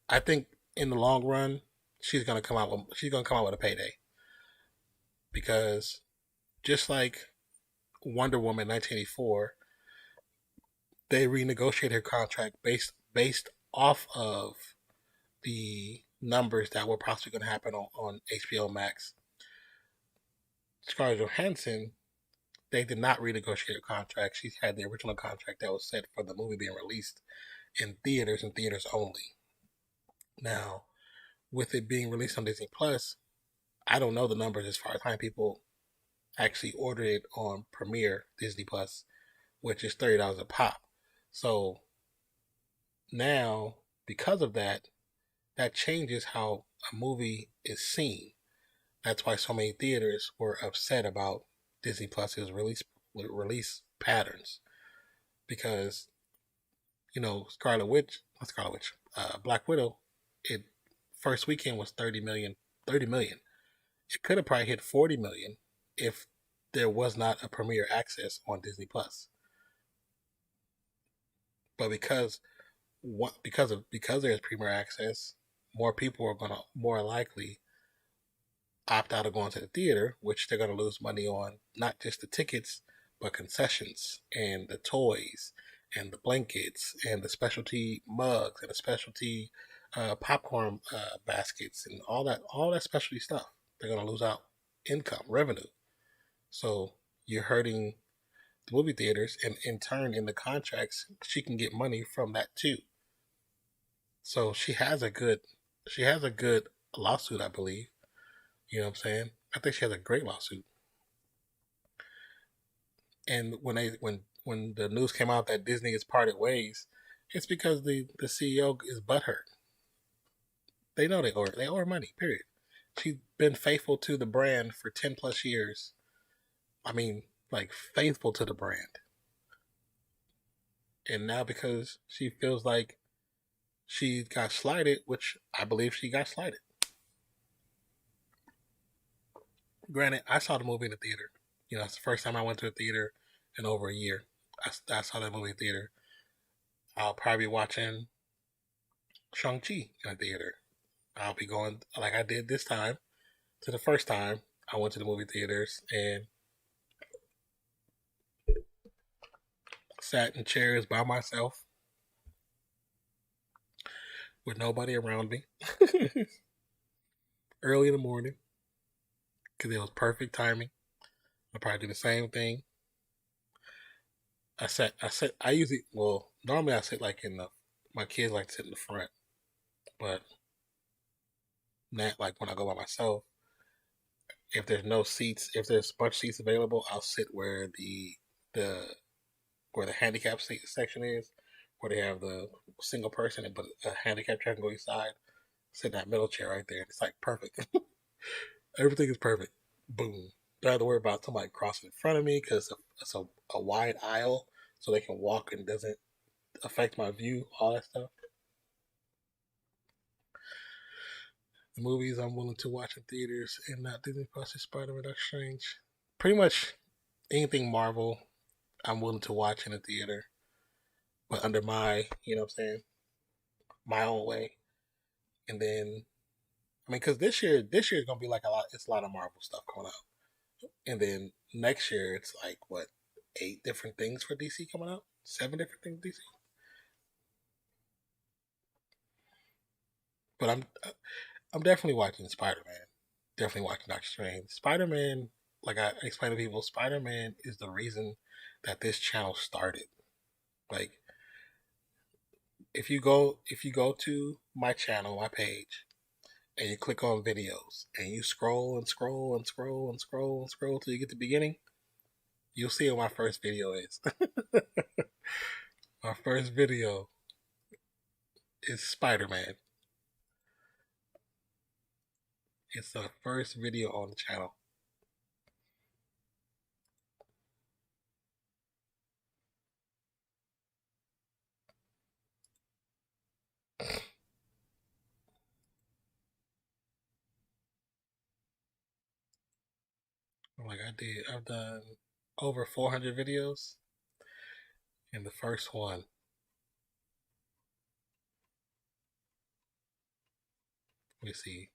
I think in the long run, she's gonna come out with a payday because just like Wonder Woman 1984, they renegotiated her contract based off of the numbers that were possibly going to happen on HBO Max. Scarlett Johansson, they did not renegotiate her contract. She had the original contract that was set for the movie being released in theaters and theaters only. Now, with it being released on Disney Plus, I don't know the numbers as far as how many people actually ordered it on Premiere Disney Plus, which is $30 a pop. So now, because of that, that changes how a movie is seen. That's why so many theaters were upset about Disney Plus's release patterns because Black Widow, it first weekend was 30 million. 30 million. It could have probably hit 40 million if there was not a premiere access on Disney Plus. But because there's premiere access, more people are gonna more likely opt out of going to the theater, which they're going to lose money on not just the tickets, but concessions and the toys and the blankets and the specialty mugs and the specialty popcorn baskets and all that specialty stuff. They're going to lose out income, revenue. So you're hurting the movie theaters, and in turn, in the contracts, she can get money from that too. So she has a good lawsuit, I believe. You know what I'm saying? I think she has a great lawsuit. And when the news came out that Disney has parted ways, it's because the CEO is butthurt. They know they owe her money. Period. She's been faithful to the brand for 10 plus years. I mean, like faithful to the brand. And now because she feels like she got slighted, which I believe she got slighted. Granted, I saw the movie in the theater. It's the first time I went to a theater in over a year. I saw that movie in the theater. I'll probably be watching Shang-Chi in a theater. I'll be going like I did this time to the first time I went to the movie theaters and sat in chairs by myself with nobody around me early in the morning because it was perfect timing. I'll probably do the same thing. I usually, well, normally I sit like my kids like to sit in the front, but not like when I go by myself. If there's a bunch of seats available, I'll sit the where the handicap section is, where they have the single person, but a handicap chair can go each side. Sit in that middle chair right there. It's like perfect. Everything is perfect. Boom. Don't have to worry about somebody crossing in front of me because it's a wide aisle, so they can walk and doesn't affect my view, all that stuff. The movies I'm willing to watch in theaters and not Disney Plus is Spider-Man: Doctor Strange. Pretty much anything Marvel, I'm willing to watch in a theater, but under my, you know what I'm saying, my own way. And then, I mean, because this year is gonna be like a lot. It's a lot of Marvel stuff coming out, and then next year it's like what, 8 different things for DC coming out, 7 different things DC. But I'm definitely watching Spider Man. Definitely watching Doctor Strange. Spider Man, like I explain to people, Spider Man is the reason that this channel started. Like if you go to my channel, my page, and you click on videos and you scroll and scroll and scroll and scroll and scroll till you get to the beginning, you'll see what my first video is. My first video is Spider Man. It's the first video on the channel. Like I've done over 400 videos, and the first one, let me see,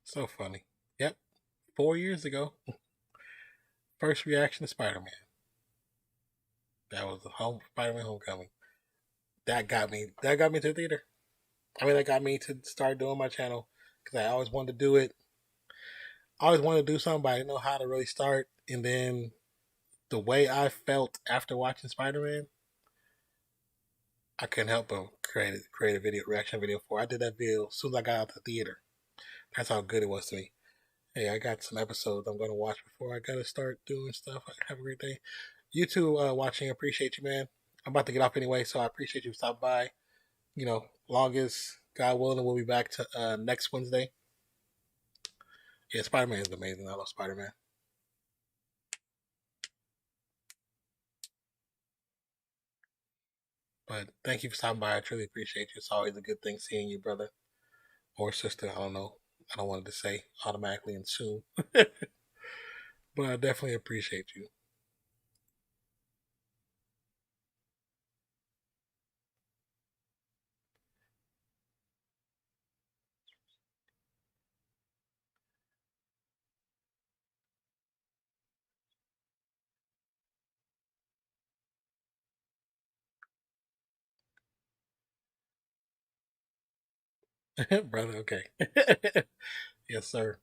so funny. Yep, 4 years ago, first reaction to Spider Man. That was the Spider Man Homecoming. That got me. That got me to the theater. I mean, that got me to start doing my channel because I always wanted to do it. I always wanted to do something, but I didn't know how to really start. And then the way I felt after watching Spider Man, I couldn't help but create a video reaction video for it. I did that video as soon as I got out of the theater. That's how good it was to me. Hey, I got some episodes I'm gonna watch before I gotta start doing stuff. Have a great day. You too, watching. Appreciate you, man. I'm about to get off anyway, so I appreciate you stopping by. You know, long as God willing, we'll be back to next Wednesday. Yeah, Spider Man is amazing. I love Spider Man. But thank you for stopping by. I truly appreciate you. It's always a good thing seeing you, brother or sister. I don't know. I don't want to say automatically and soon, but I definitely appreciate you. Brother, okay. Yes, sir.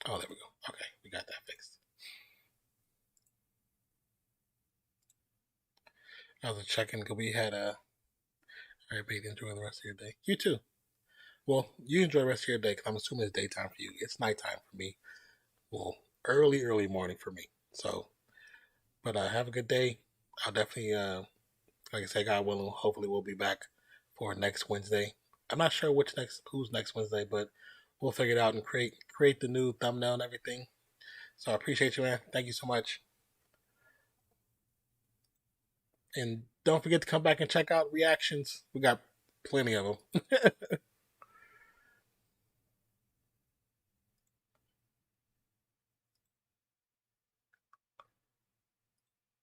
Oh, there we go. Okay, we got that fixed. I was checking because we had everybody enjoy the rest of your day. You too. Well, you enjoy the rest of your day because I'm assuming it's daytime for you. It's nighttime for me. Well, early morning for me. So, but have a good day. I'll definitely, like I said, God willing, hopefully we'll be back for next Wednesday. I'm not sure who's next Wednesday, but we'll figure it out and create the new thumbnail and everything. So I appreciate you, man. Thank you so much. And don't forget to come back and check out reactions. We got plenty of them.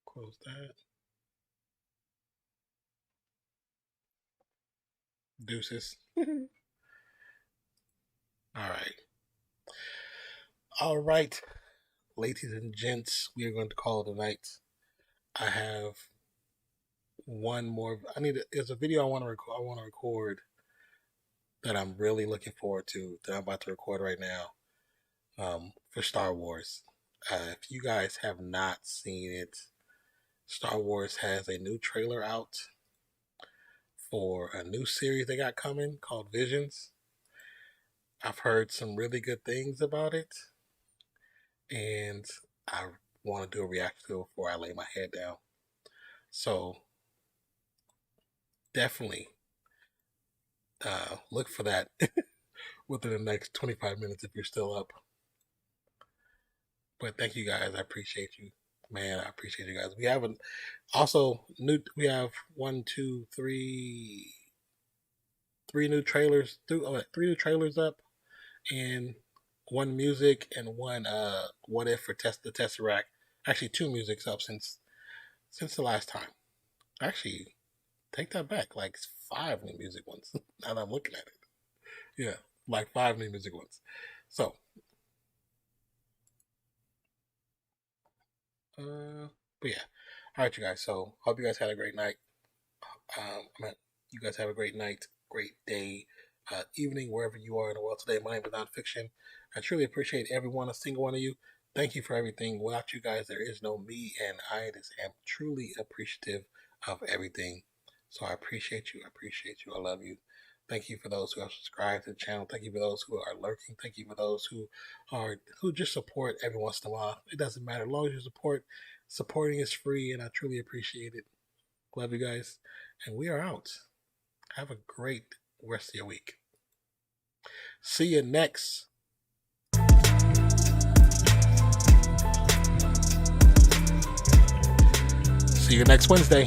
Close that. Deuces. All right. All right. Ladies and gents, we are going to call it a night. I have one more. There's a video I want to record. I want to record that I'm really looking forward to. That I'm about to record right now. For Star Wars. If you guys have not seen it, Star Wars has a new trailer out. for a new series they got coming called Visions. I've heard some really good things about it, and I want to do a reaction to it before I lay my head down. So definitely look for that within the next 25 minutes if you're still up. But thank you guys. I appreciate you. Man, I appreciate you guys. We have we have 3 new trailers, 3 new trailers up, and 1 music and 1 what if for the Tesseract. Actually 2 musics up since the last time. Actually, take that back, like 5 new music ones. Now that I'm looking at it. Yeah, like 5 new music ones. So but yeah. Alright you guys, so hope you guys had a great night. You guys have a great night, great day, evening, wherever you are in the world today. My name is Nonfiction. I truly appreciate every single one of you. Thank you for everything. Without you guys, there is no me, and I just am truly appreciative of everything. So I appreciate you. I love you. Thank you for those who have subscribed to the channel. Thank you for those who are lurking. Thank you for those who just support every once in a while. It doesn't matter. As long as you supporting is free, and I truly appreciate it. Love you guys. And we are out. Have a great rest of your week. See you next. See you next Wednesday.